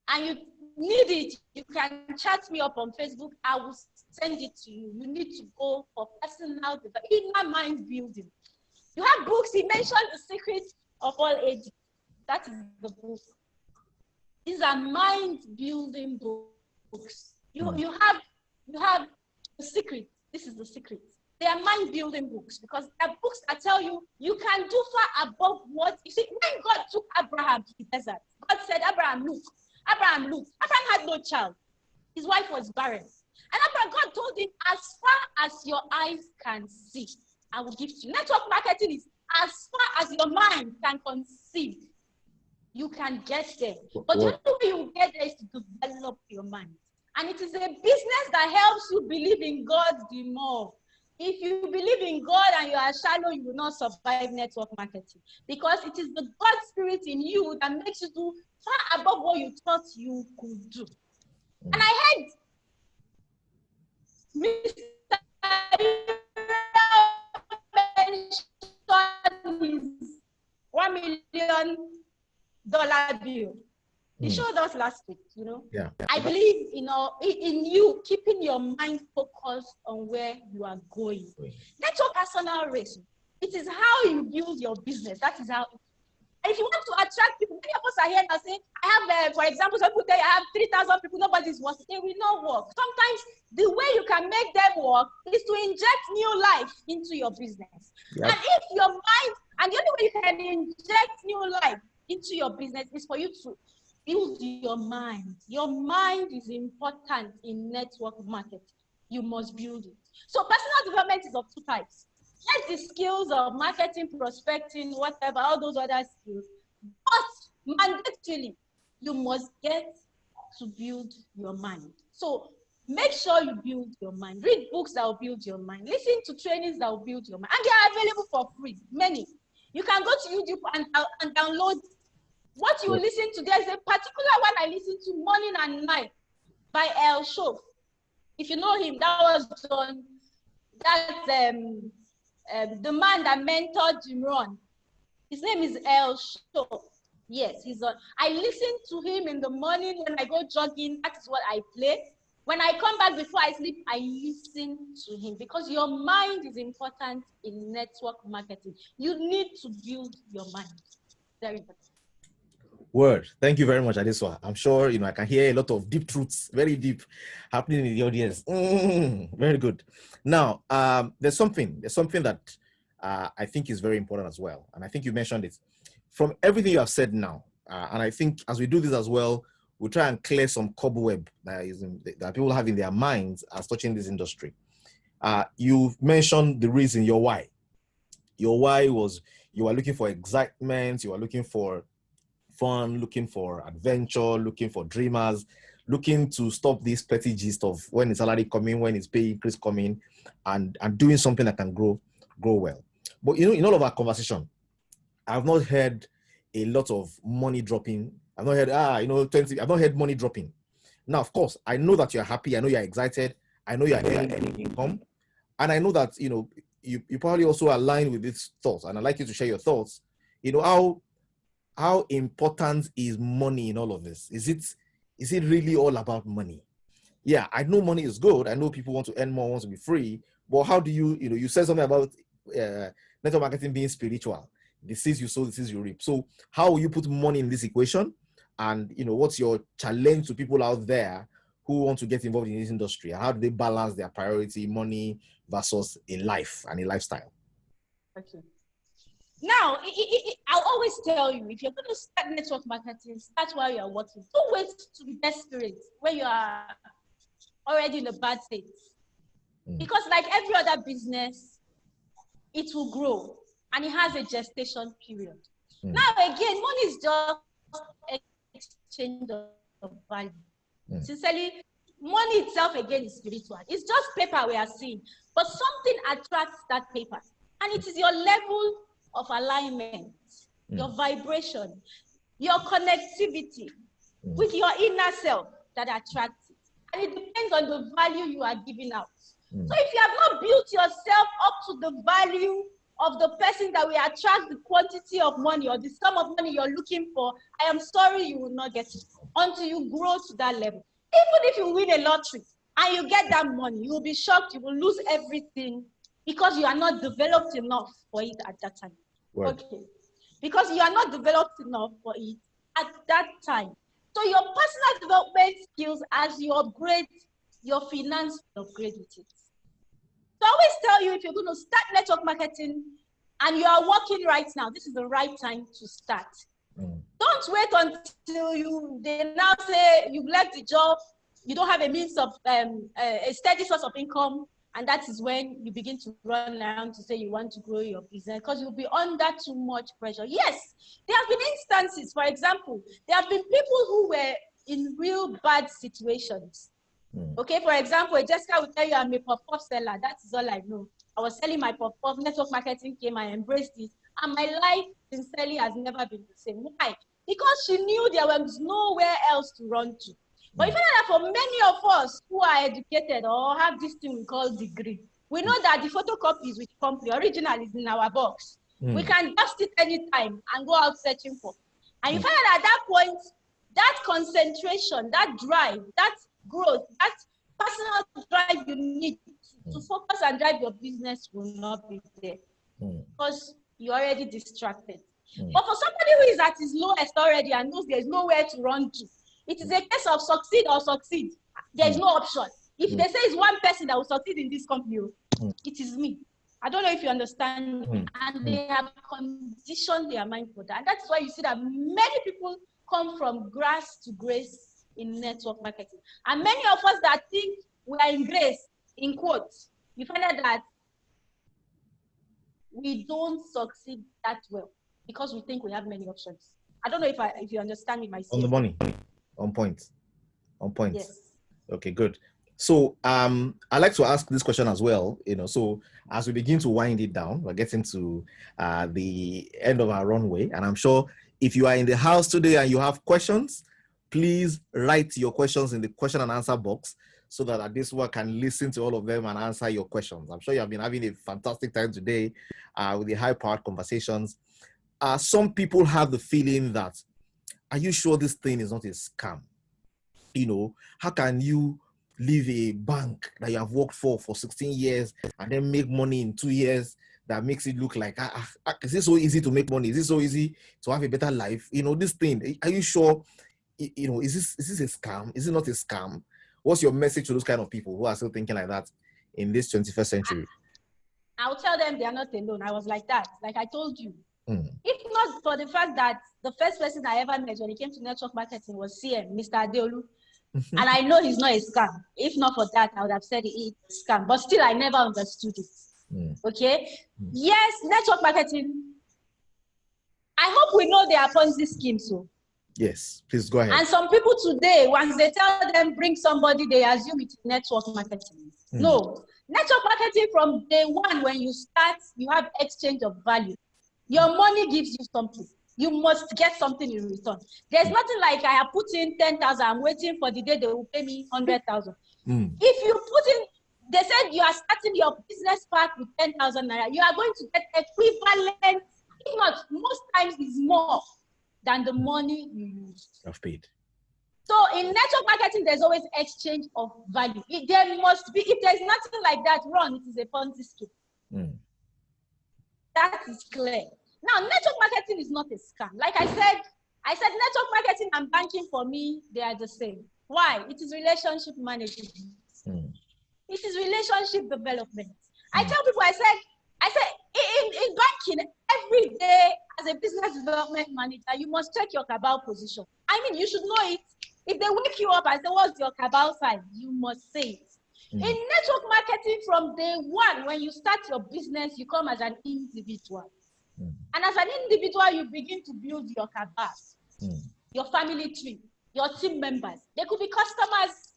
and you need it, you can chat me up on Facebook. I will send it to you. You need to go for personal inner mind building. You have books. He mentioned The Secret of All Ages. That is the book. These are mind building books. You have The Secret. This is The Secret. They are mind building books because they are books that tell you you can do far above what you see. When God took Abraham to the desert, God said, Abraham, look. Abraham had no child. His wife was barren. And Abraham, God told him, as far as your eyes can see, I will give to you. Network marketing is as far as your mind can conceive. You can get there. But the only way you get there is to develop your mind. And it is a business that helps you believe in God the more. If you believe in God and you are shallow, you will not survive network marketing. Because it is the God spirit in you that makes you do far above what you thought you could do. And I heard Mr. mention his $1 million bill. He showed us last week, Yeah. I believe, in you keeping your mind focused on where you are going. That's your personal race. It is how you build your business. That is how. And if you want to attract people, many of us are here now saying, I have, for example, some people say, I have 3,000 people, nobody's working. They will not work. Sometimes the way you can make them work is to inject new life into your business. Yep. And if your mind, and the only way you can inject new life into your business is for you to build your mind. Your mind is important in network marketing. You must build it. So personal development is of two types. Get the skills of marketing, prospecting, whatever, all those other skills. But mandatorily, you must get to build your mind. So make sure you build your mind. Read books that will build your mind. Listen to trainings that will build your mind. And they are available for free, many. You can go to YouTube and download what you listen to. There's a particular one I listen to morning and night by El Shof. If you know him, that was on the man that mentored Jim Rohn. His name is El Shof. Yes, he's on. I listen to him in the morning when I go jogging. That is what I play. When I come back before I sleep, I listen to him because your mind is important in network marketing. You need to build your mind. Very important. Word. Thank you very much, Adesuwa. I'm sure I can hear a lot of deep truths, very deep, happening in the audience. Very good. Now, there's something that I think is very important as well, and I think you mentioned it. From everything you have said now, and I think as we do this as well, we'll try and clear some cobweb that people have in their minds as touching this industry. You've mentioned the reason, your why. Your why was you are looking for excitement, you are looking for fun, looking for adventure, looking for dreamers, looking to stop this petty gist of when is salary coming, when is pay increase coming, and doing something that can grow well. But in all of our conversation, I've not heard a lot of money dropping. I've not heard, I've not heard money dropping. Now, of course, I know that you're happy. I know you're excited. I know you're earning income. And I know that, you probably also align with these thoughts. And I'd like you to share your thoughts. How important is money in all of this? Is it really all about money? Yeah, I know money is good. I know people want to earn more, want to be free. But how do you said something about network marketing being spiritual. This is you sow, this is you reap. So how will you put money in this equation? And what's your challenge to people out there who want to get involved in this industry? How do they balance their priority, money versus a life and a lifestyle? Okay. Now, I'll always tell you, if you're going to start network marketing, start while you're working. Don't wait to be desperate when you are already in a bad state. Because like every other business, it will grow. and it has a gestation period. Now again, money is just exchange of value. Sincerely, money itself again is spiritual. It's just paper we are seeing, but something attracts that paper, and it is your level of alignment, your vibration, your connectivity with your inner self that attracts it. And it depends on the value you are giving out. So if you have not built yourself up to the value of the person that will attract the quantity of money or the sum of money you're looking for, I am sorry, you will not get it until you grow to that level. Even if you win a lottery and you get that money, you will be shocked, you will lose everything because you are not developed enough for it at that time. Word. Okay. Because you are not developed enough for it at that time. So your personal development skills, as you upgrade, your finance will upgrade with it. So I always tell you, if you're going to start network marketing and you are working right now, this is the right time to start. Don't wait until they now say you've left the job, you don't have a means of a steady source of income, and that is when you begin to run around to say you want to grow your business because you'll be under too much pressure. Yes, there have been instances, for example, there have been people who were in real bad situations. Okay, for example, Jessica will tell you I'm a pop-up seller. That is all I know. I was selling my pop-up, network marketing came, I embraced it, and my life sincerely has never been the same. Why? Because she knew there was nowhere else to run to. But you find out that for many of us who are educated or have this thing we call degree, we know that the photocopies which come, the original is in our box. We can dust it anytime and go out searching for. And you find out at that point, that concentration, that drive, that growth, that personal drive you need to focus and drive your business will not be there because you're already distracted. But for somebody who is at his lowest already and knows there's nowhere to run to, it is a case of succeed or succeed. There's no option. If they say it's one person that will succeed in this company, it is me. I don't know if you understand me. And they have conditioned their mind for that. And that's why you see that many people come from grass to grace in network marketing. And many of us that think we are in grace, in quotes, you find out that we don't succeed that well because we think we have many options. I don't know if you understand me myself. On the money, on point. Yes. Okay, good. So I like to ask this question as well. So as we begin to wind it down, we're getting to the end of our runway, and I'm sure if you are in the house today and you have questions, please write your questions in the question and answer box so that Adesuwa can listen to all of them and answer your questions. I'm sure you have been having a fantastic time today with the high-powered conversations. Some people have the feeling that, are you sure this thing is not a scam? How can you leave a bank that you have worked for 16 years and then make money in 2 years? That makes it look like, is it so easy to make money? Is it so easy to have a better life? This thing, are you sure? Is this a scam? Is it not a scam? What's your message to those kind of people who are still thinking like that in this 21st century? I'll tell them they are not alone. I was like that, like I told you. If not for the fact that the first person I ever met when it came to network marketing was CM, Mr. Adeolu. And I know he's not a scam. If not for that, I would have said it's a scam. But still, I never understood it. Okay? Yes, network marketing. I hope we know there are Ponzi schemes. So. Yes, please go ahead. And some people today, once they tell them bring somebody, they assume it's network marketing. No. Network marketing from day one, when you start, you have exchange of value. Your money gives you something. You must get something in return. There's nothing like I have put in 10,000, I'm waiting for the day they will pay me 100,000. If you put in, they said you are starting your business pack with 10,000 naira, you are going to get equivalent, if not, most times is more than the money you use. I've paid. So in network marketing, there's always exchange of value. There must be, if there's nothing like that, run, it is a Ponzi scheme. That is clear. Now, network marketing is not a scam. Like I said network marketing and banking for me, they are the same. Why? It is relationship management. It is relationship development. I tell people, I said in banking, every day as a business development manager, you must check your cabal position. I mean, you should know it. If they wake you up and say, what's your cabal side? You must say it. In network marketing, from day one, when you start your business, you come as an individual. And as an individual, you begin to build your cabal, your family tree, your team members. They could be customers,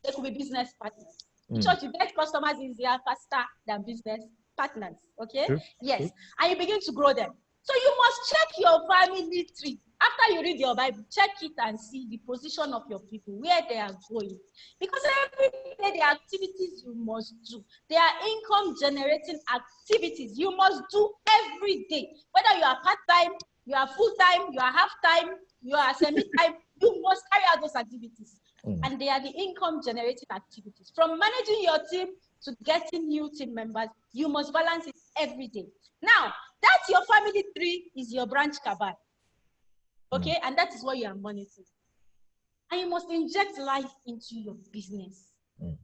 they could be business partners. In short, you get customers easier, faster than business partners. Okay? True. Yes. True. And you begin to grow them. So you must check your family tree. After you read your Bible, check it and see the position of your people, where they are going. Because every day there are activities you must do. There are income generating activities you must do every day. Whether you are part-time, you are full-time, you are half-time, you are semi-time, you must carry out those activities. And they are the income generating activities. From managing your team to getting new team members, you must balance it every day. Now, that's your family tree, is your branch cabal. Okay, and that is what you are monitoring. And you must inject life into your business.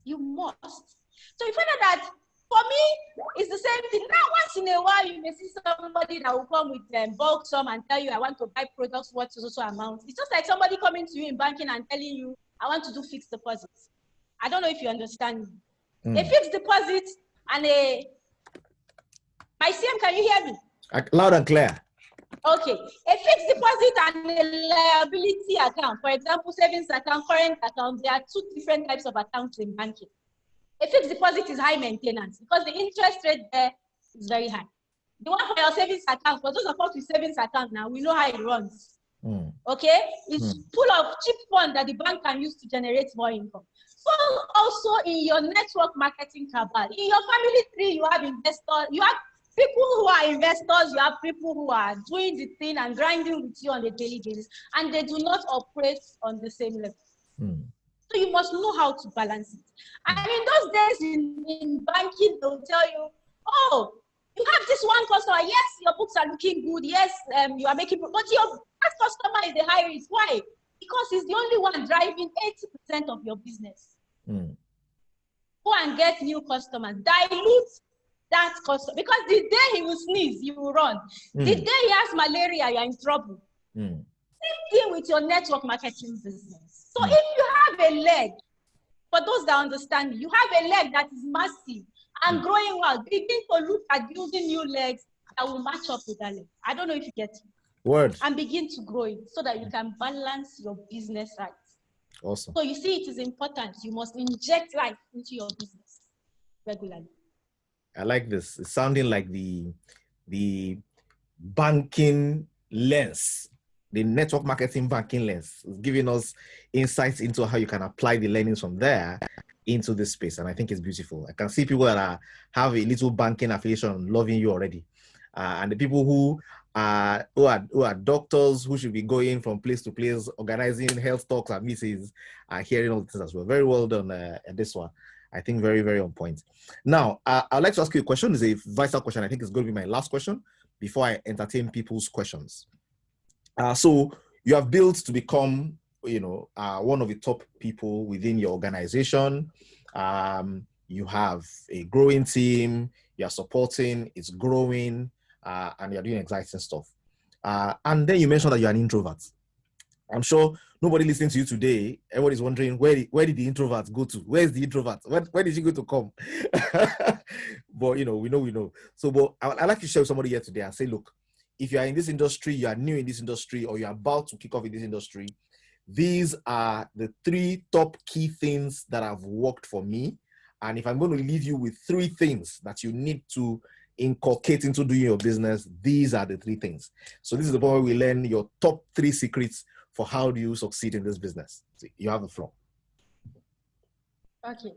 You must. So you find out that for me, it's the same thing. Now, once in a while, you may see somebody that will come with bulk sum and tell you, I want to buy products worth so amount. It's just like somebody coming to you in banking and telling you, I want to do fixed deposits. I don't know if you understand me. A fixed deposit and my CM, can you hear me? Loud and clear. Okay, a fixed deposit and a liability account, for example, savings account, current account, there are two different types of accounts in banking. A fixed deposit is high maintenance because the interest rate there is very high. The one for your savings account, for those of us with savings account now, we know how it runs. Okay, it's full of cheap funds that the bank can use to generate more income. So also in your network marketing cabal, in your family tree, you have investors, you have people who are investors, you have people who are doing the thing and grinding with you on a daily basis, and they do not operate on the same level. So you must know how to balance it. And in those days in banking, they'll tell you, oh, you have this one customer, yes, your books are looking good, yes, you are making, but that customer is the high risk. Why? Because he's the only one driving 80% of your business. Go and get new customers, dilute that customer, because the day he will sneeze, you will run. The day he has malaria, you're in trouble. Same thing with your network marketing business. So if you have a leg, for those that understand me, you have a leg that is massive and growing well, begin to look at building new legs that will match up with that leg. I don't know if you get it. Word. And begin to grow it so that you can balance your business right. Awesome. So you see, it is important. You must inject life into your business regularly. I like this. It's sounding like the banking lens, the network marketing banking lens. It's giving us insights into how you can apply the learnings from there into this space. And I think it's beautiful. I can see people that have a little banking affiliation loving you already. And the people who are doctors who should be going from place to place, organizing health talks and meetings, are hearing all this as well. Very well done, Adesuwa. I think very, very on point. Now, I'd like to ask you a question. It's a vital question. I think it's going to be my last question before I entertain people's questions. So you have built to become, one of the top people within your organization. You have a growing team. You are supporting. It's growing, and you're doing exciting stuff. And then you mentioned that you're an introvert. I'm sure nobody listening to you today, everybody's wondering, where did the introvert go to? Where's the introvert? Where did she go to come? But, we know. So, but I'd like to share with somebody here today and say, look, if you are in this industry, you are new in this industry, or you're about to kick off in this industry, these are the 3 top key things that have worked for me. And if I'm going to leave you with 3 things that you need to inculcate into doing your business, these are the 3 things. So this is the point where we learn your top 3 secrets for how do you succeed in this business. So you have the floor. Okay.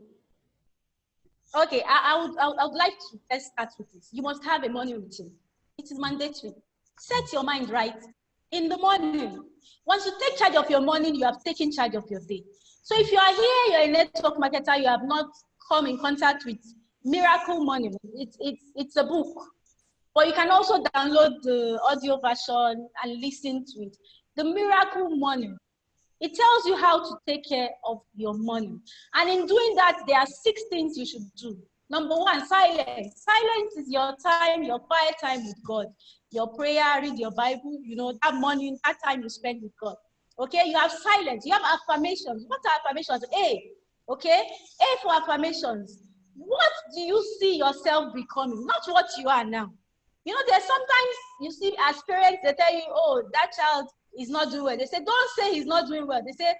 I would like to first start with this. You must have a morning routine. It is mandatory. Set your mind right in the morning. Once you take charge of your morning, you have taken charge of your day. So if you are here, you're a network marketer, you have not come in contact with Miracle Morning. It's a book. But you can also download the audio version and listen to it. The Miracle Morning. It tells you how to take care of your money. And in doing that, there are 6 things you should do. Number 1, silence. Silence is your time, your quiet time with God. Your prayer, read your Bible, that morning, that time you spend with God. Okay, you have silence. You have affirmations. What are affirmations? A. Okay, A for affirmations. What do you see yourself becoming? Not what you are now. You know, there's sometimes you see as parents, they tell you, oh, that child is not doing well. They say, don't say he's not doing well. They say,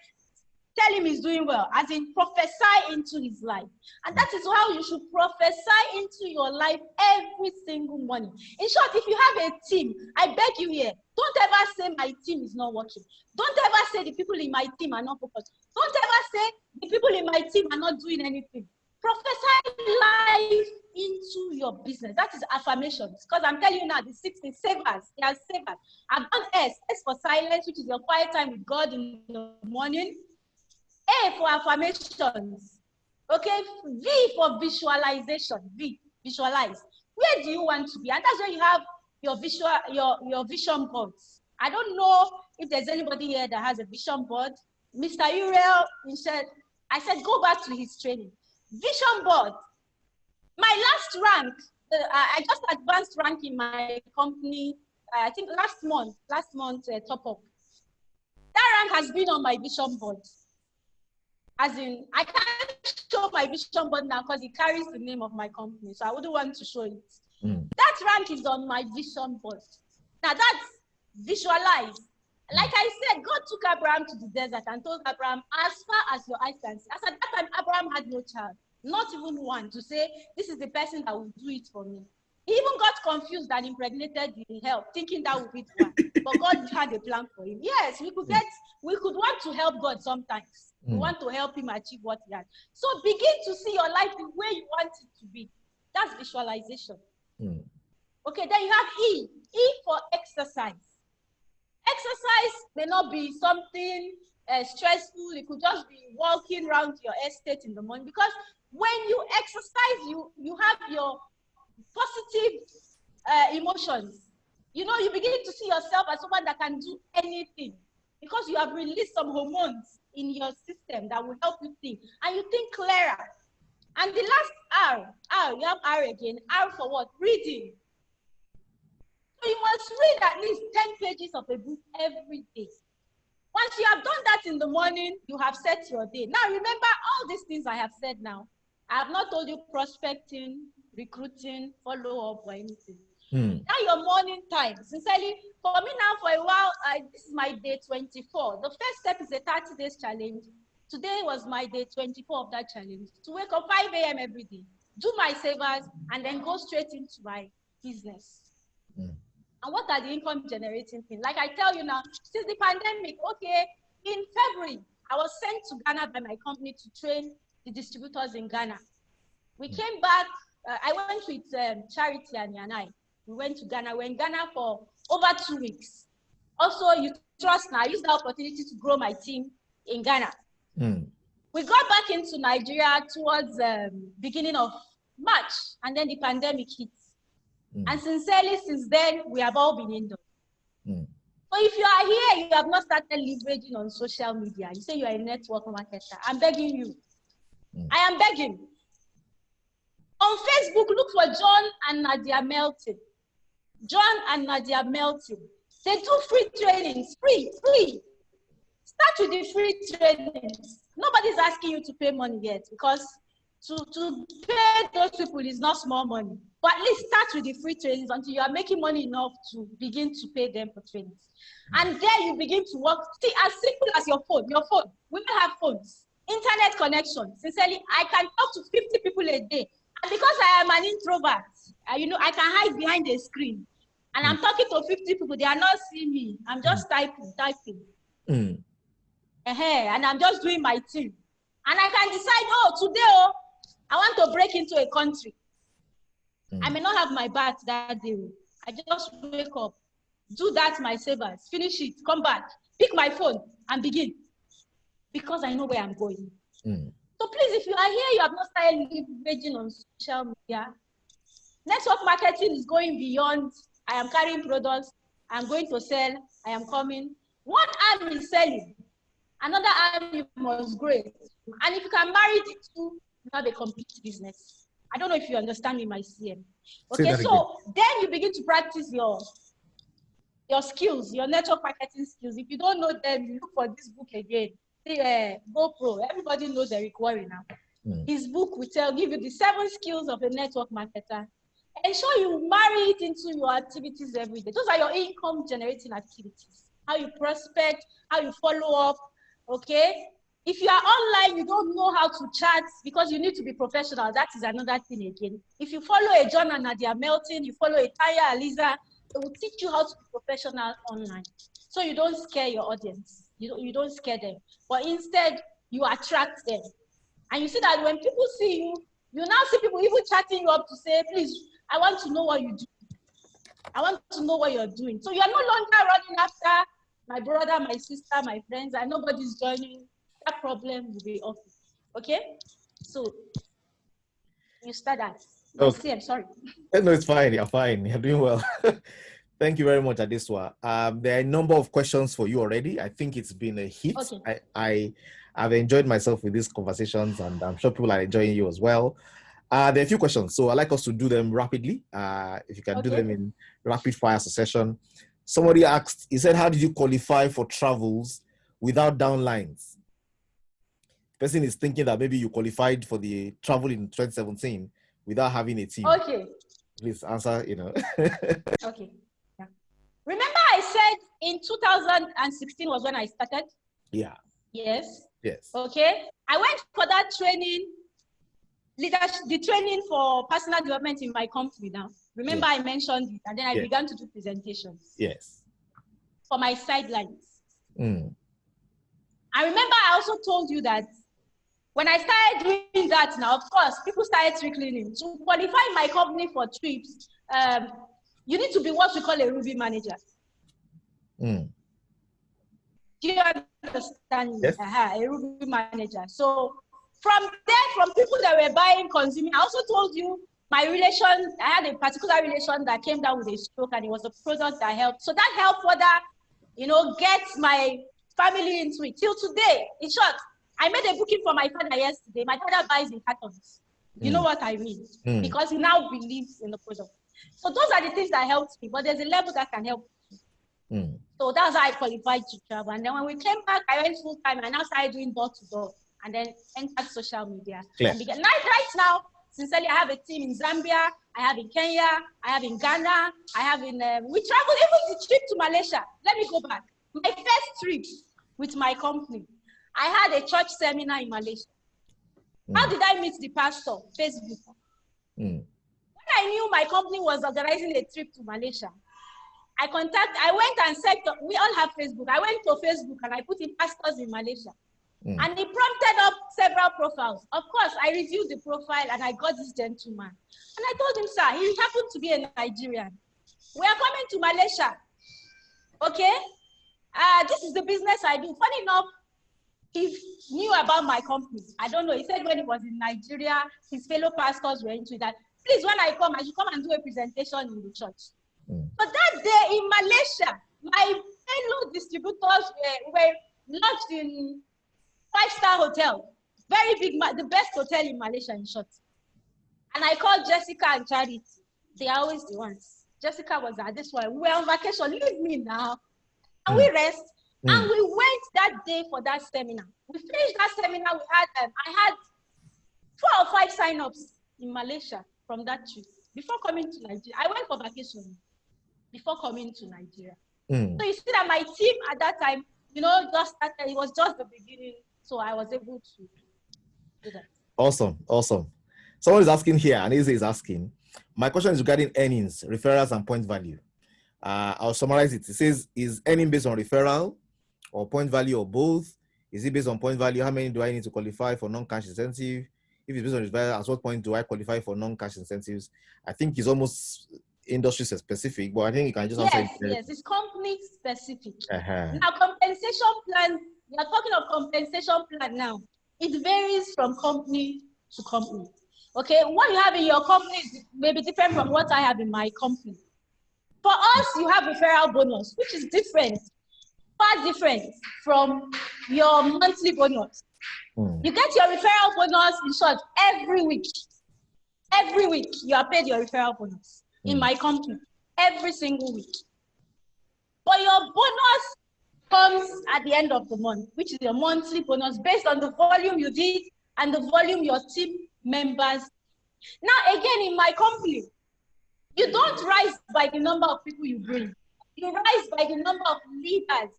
tell him he's doing well, as in prophesy into his life. And that is how you should prophesy into your life every single morning. In short, if you have a team, I beg you here, don't ever say my team is not working. Don't ever say the people in my team are not focused. Don't ever say the people in my team are not doing anything. Prophesy life into your business. That is affirmations. Because I'm telling you now, the 60 savers, they are savers. I've done S for silence, which is your quiet time with God in the morning. A for affirmations. Okay, V for visualization. V, visualize. Where do you want to be? And that's where you have your your vision boards. I don't know if there's anybody here that has a vision board. Mr. Uriel, I said, go back to his training. Vision board. My last rank, I just advanced rank in my company, I think last month, top up. That rank has been on my vision board. As in, I can't show my vision board now because it carries the name of my company, so I wouldn't want to show it. That rank is on my vision board. Now that's visualize. Like I said, God took Abraham to the desert and told Abraham, as far as your eyes can see. As at that time, Abraham had no child, not even one, to say, this is the person that will do it for me. He even got confused and impregnated the help, thinking that would be the one. But God had a plan for him. Yes, we could want to help God sometimes. We want to help him achieve what he has. So begin to see your life the way you want it to be. That's visualization. Okay, then you have E. E for exercise. Exercise may not be something stressful. It could just be walking around your estate in the morning, because when you exercise, you have your positive emotions. You know, you begin to see yourself as someone that can do anything because you have released some hormones in your system that will help you think, and you think clearer. And the last R, you have R again. R for what? Reading. So you must read at least 10 pages of a book every day. Once you have done that in the morning, you have set your day. Now remember all these things I have said now. I have not told you prospecting, recruiting, follow-up, or anything. Now your morning time. Sincerely, for me now, for a while, this is my day 24. The first step is a 30 days challenge. Today was my day 24 of that challenge. To wake up 5 a.m. every day, do my savers, and then go straight into my business. And what are the income generating things? Like I tell you now, since the pandemic, okay, in February, I was sent to Ghana by my company to train the distributors in Ghana. We came back, I went with Charity and I. We went to Ghana. We were in Ghana for over 2 weeks. Also, you trust now, I used the opportunity to grow my team in Ghana. We got back into Nigeria towards beginning of March, and then the pandemic hit. And sincerely, since then, we have all been indoors. So if you are here, you have not started leveraging on social media, you say you are a network marketer, I'm begging you. I am begging. On Facebook, look for John and Nadia Melton. John and Nadia Melton. They do free trainings, free. Start with the free trainings. Nobody's asking you to pay money yet, because to pay those people is not small money. But at least start with the free trainings until you are making money enough to begin to pay them for trainings. And there you begin to work. See, as simple as your phone. Women have phones. Internet connection. Sincerely, I can talk to 50 people a day. And because I am an introvert, you know, I can hide behind a screen. And I'm talking to 50 people. They are not seeing me. I'm just typing. And I'm just doing my thing. And I can decide, today, I want to break into a country. I may not have my bath that day. I just wake up, do that, my savers, finish it, come back, pick my phone, and begin. Because I know where I'm going. So please, if you are here, you have not started leveraging on social media. Network marketing is going beyond, I am carrying products, I'm going to sell, I am coming. One arm is selling, another arm you must grow. And if you can marry the two, you have a complete business. I don't know if you understand me, my CM. Okay, so then you begin to practice your skills, your network marketing skills. If you don't know them, you look for this book again. GoPro. Everybody knows Eric Worre now. His book will give you the 7 skills of a network marketer. ensure you marry it into your activities every day. Those are your income generating activities. How you prospect, how you follow up, okay? If you are online, you don't know how to chat because you need to be professional. That is another thing again. If you follow a John and Nadia Melton, you follow a Taya Aliza, they will teach you how to be professional online. So you don't scare your audience. You don't scare them. But instead, you attract them. And you see that when people see you, you now see people even chatting you up to say, please, I want to know what you do. I want to know what you're doing. So you're no longer running after my brother, my sister, my friends, and nobody's joining. That problem will be off. Okay? So you start that. Okay. I'm sorry. No, it's fine. You're fine. You're doing well. Thank you very much, Adesuwa. There are a number of questions for you already. I think it's been a hit. Okay. I've enjoyed myself with these conversations, and I'm sure people are enjoying you as well. There are a few questions, so I'd like us to do them rapidly. If you can do them in rapid fire succession. Somebody asked, he said, how did you qualify for travels without downlines? The person is thinking that maybe you qualified for the travel in 2017 without having a team. Okay. Please answer, Okay. Yeah. Remember I said in 2016 was when I started? Yeah. Yes. Yes. Okay. I went for that training, the training for personal development in my company now. Remember I mentioned it, and then I began to do presentations. Yes. For my sidelines. I remember I also told you that when I started doing that now, of course, people started trickling in. To qualify my company for trips, you need to be what we call a Ruby manager. Do you understand? Yes. A Ruby manager. So from there, from people that were buying, consuming, I also told you my relation, I had a particular relation that came down with a stroke, and it was a product that helped. So that helped further, get my family into it. Till today, in short, I made a booking for my father yesterday. My father buys in cartons. You know what I mean? Because he now believes in the product. So those are the things that helped me, but there's a level that can help you. So that's how I qualified to travel. And then when we came back, I went full time, and I now started doing door-to-door, and then entered social media. And began. Right now, sincerely, I have a team in Zambia, I have in Kenya, I have in Ghana, I have in, we traveled even the trip to Malaysia. Let me go back. My first trip with my company, I had a church seminar in Malaysia. How did I meet the pastor? Facebook. When I knew my company was organizing a trip to Malaysia, I went and said, we all have Facebook. I went to Facebook and I put in pastors in Malaysia. And he prompted up several profiles. Of course, I reviewed the profile and I got this gentleman. And I told him, sir, he happened to be a Nigerian. We are coming to Malaysia. Okay? This is the business I do. Funny enough, he knew about my company. I don't know. He said when he was in Nigeria, his fellow pastors were into that. Please, when I come, I should come and do a presentation in the church. But that day in Malaysia, my fellow distributors were lodged in 5-star hotel, very big, the best hotel in Malaysia in short. And I called Jessica and Charity. They are always the ones. Jessica was at this one. We were on vacation. Leave me now. And we rest. And we went that day for that seminar. We finished that seminar. I had 4 or 5 sign-ups in Malaysia from that trip before coming to Nigeria. I went for vacation before coming to Nigeria. So you see that my team at that time, just started. It was just the beginning. So I was able to do that. Awesome. Someone is asking here, and Izzy is asking, my question is regarding earnings, referrals, and point value. I'll summarize it. It says, is earning based on referral or point value or both? Is it based on point value? How many do I need to qualify for non-cash incentive? If it's based on referral, at what point do I qualify for non-cash incentives? I think it's almost industry specific, but I think you can just answer. Yes, it's company specific. Now, compensation plan, we are talking of compensation plan now. It varies from company to company. Okay, what you have in your company may be different from what I have in my company. For us, you have referral bonus, which is different, far different from your monthly bonus. You get your referral bonus, in short, every week. Every week, you are paid your referral bonus in my company, every single week. But your bonus comes at the end of the month, which is your monthly bonus based on the volume you did and the volume your team members. Now, again, in my company, You don't rise by the number of people you bring. You rise by the number of leaders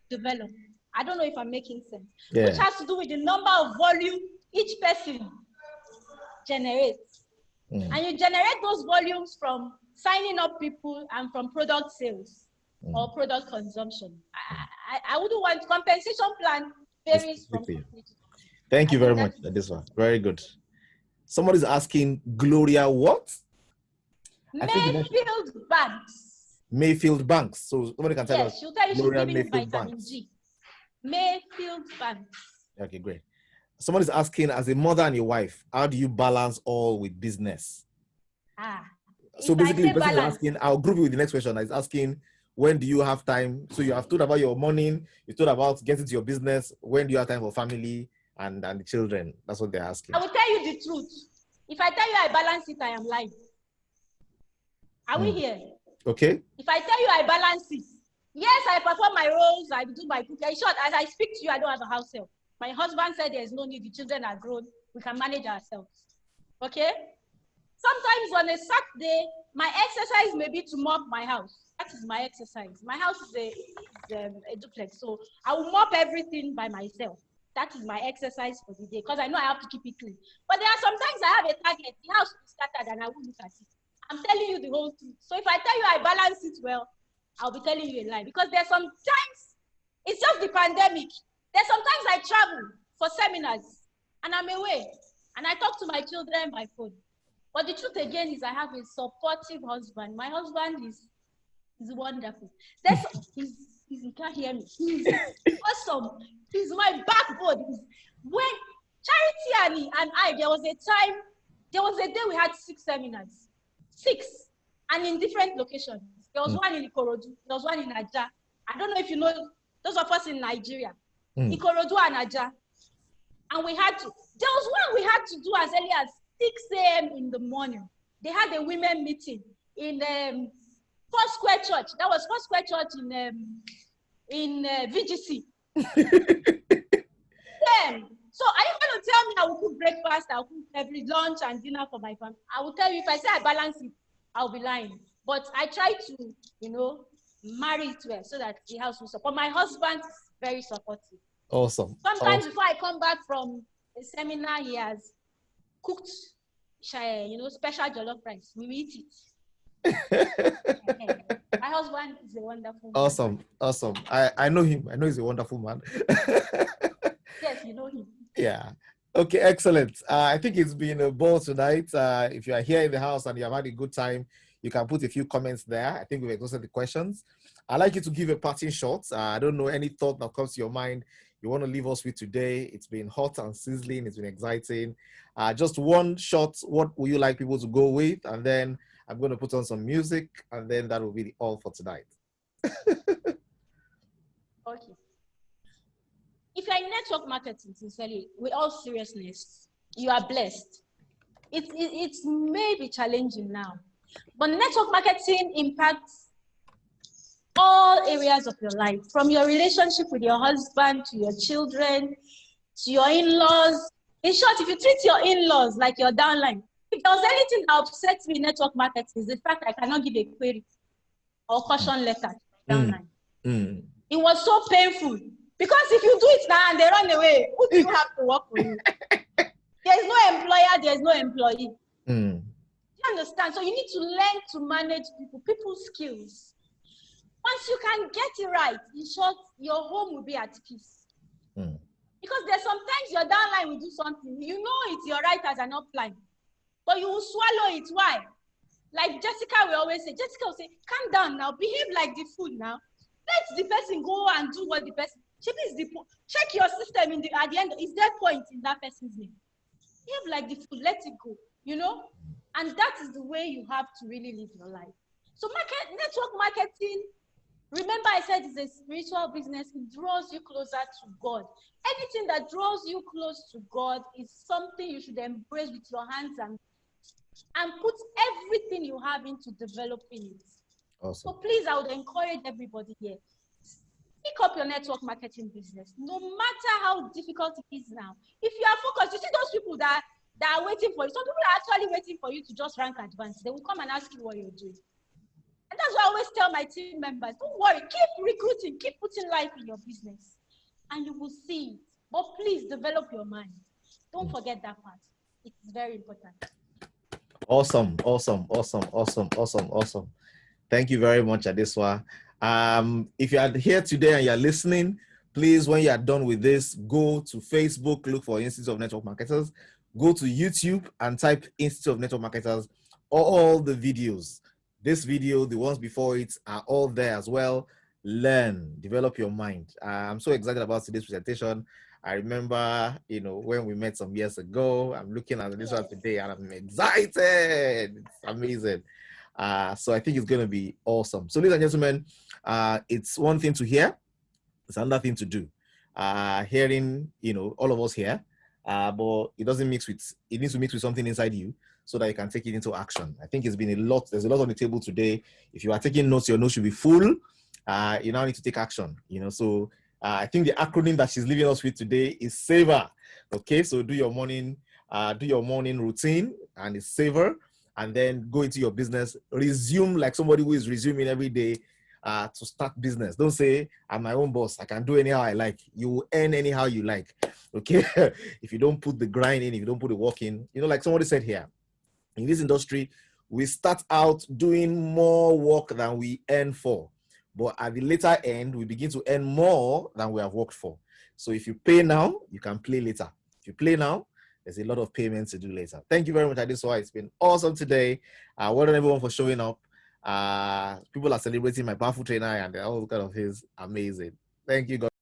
develop. I don't know if I'm making sense. Yeah. Which has to do with the number of volume each person generates. And you generate those volumes from signing up people and from product sales or product consumption. I wouldn't want compensation plan varies from company. Thank you very much, Adesuwa. Very good. Somebody's asking, Gloria what? Mayfield Banks. Mayfield Banks. So somebody can tell us. Yes, she'll tell you Gloria she's giving Mayfield vitamin Banks. G. Mayfield Banks. Okay, great. Somebody's asking, as a mother and a wife, how do you balance all with business? So basically, the person is asking, I'll group it with the next question. Is asking, when do you have time? So you have thought about your morning, you thought about getting to your business. When do you have time for family and the children? That's what they're asking. I will tell you the truth. If I tell you I balance it, I am lying. Are we here? Okay. If I tell you I balance it, yes, I perform my roles, I do my cooking. In short, as I speak to you, I don't have a house help. My husband said there's no need, the children are grown, we can manage ourselves. Okay? Sometimes on a Saturday, my exercise may be to mop my house. That is my exercise. My house is a duplex, so I will mop everything by myself. That is my exercise for the day, because I know I have to keep it clean. But there are sometimes I have a target, the house will be scattered and I won't look at it. I'm telling you the whole truth. So if I tell you I balance it well, I'll be telling you a lie. Because there's sometimes, it's just the pandemic. There's sometimes I travel for seminars and I'm away and I talk to my children by phone. But the truth again is I have a supportive husband. My husband is wonderful. You can't hear me. He's awesome. He's my backbone. When Charity and I, there was a day we had 6 seminars. 6. And in different locations. There was one in Ikorodu. There was one in Aja. I don't know if you know, those of us in Nigeria. Ikorodu and Aja. And there was one we had to do as early as 6 a.m. in the morning. They had a women meeting in Four Square Church. That was Four Square Church in VGC. So are you going to tell me I will cook breakfast, I will cook every lunch and dinner for my family? I will tell you, if I say I balance it, I'll be lying. But I try to, marry it well so that the house will support. My husband is very supportive. Awesome. Sometimes before I come back from a seminar, he has cooked, special jollof rice. We will eat it. My husband is a wonderful man. Awesome. I know him. I know he's a wonderful man. Yes, you know him. Yeah. Okay, excellent. I think it's been a ball tonight. If you are here in the house and you have had a good time, you can put a few comments there. I think we've exhausted the questions. I'd like you to give a parting shot. I don't know any thought that comes to your mind you want to leave us with today. It's been hot and sizzling. It's been exciting. Just one shot. What would you like people to go with? And then I'm going to put on some music, and then that will be all for tonight. Okay. If you're in network marketing, sincerely, with all seriousness, you are blessed. It may be challenging now, but network marketing impacts all areas of your life, from your relationship with your husband, to your children, to your in-laws. In short, if you treat your in-laws like your downline, if there was anything that upsets me in network marketing, is the fact I cannot give a query or caution letter to downline. It was so painful. Because if you do it now and they run away, who do you have to work for you? There's no employer, there's no employee. Do you understand? So you need to learn to manage people's skills. Once you can get it right, in short, your home will be at peace. Because there's sometimes your downline will do something. You know it's your right as an upline, but you will swallow it. Why? Like Jessica will always say, Jessica will say, calm down now, behave like the food now. Let the person go and do what the person, check your system at the end, is there point in that person's name? Behave like the food, let it go, And that is the way you have to really live your life. So network marketing, remember I said it's a spiritual business. It draws you closer to God. Anything that draws you close to God is something you should embrace with your hands and put everything you have into developing it. Awesome. So please, I would encourage everybody here, pick up your network marketing business, no matter how difficult it is now. If you are focused, you see those people that that are waiting for you. Some people are actually waiting for you to just rank advance. They will come and ask you what you're doing. And that's why I always tell my team members, don't worry, keep recruiting, keep putting life in your business, and you will see it. But please develop your mind. Don't forget that part. It's very important. Awesome. Thank you very much, Adesuwa. If you are here today and you're listening, please, when you are done with this, go to Facebook, look for Institute of Network Marketers, go to YouTube and type Institute of Network Marketers. All the videos, this video, the ones before it, are all there as well. Learn, develop your mind. I'm so excited about today's presentation. I remember, when we met some years ago, I'm looking at this one today and I'm excited. It's amazing. So I think it's going to be awesome. So ladies and gentlemen, it's one thing to hear. It's another thing to do. Hearing, all of us here, but it doesn't mix with, it needs to mix with something inside you so that you can take it into action. I think it's been a lot. There's a lot on the table today. If you are taking notes, your notes should be full. You now need to take action, So I think the acronym that she's leaving us with today is SAVOR. Okay, so do your morning routine, and it's SAVOR, and then go into your business. Resume like somebody who is resuming every day to start business. Don't say, I'm my own boss, I can do anyhow I like. You will earn anyhow you like. Okay, if you don't put the grind in, if you don't put the work in, like somebody said here, in this industry, we start out doing more work than we earn for. But at the later end, we begin to earn more than we have worked for. So if you pay now, you can play later. If you play now, there's a lot of payments to do later. Thank you very much, Adesuwa. It's been awesome today. Well done, everyone, for showing up. People are celebrating my powerful trainer and all kind of things. Amazing. Thank you, God.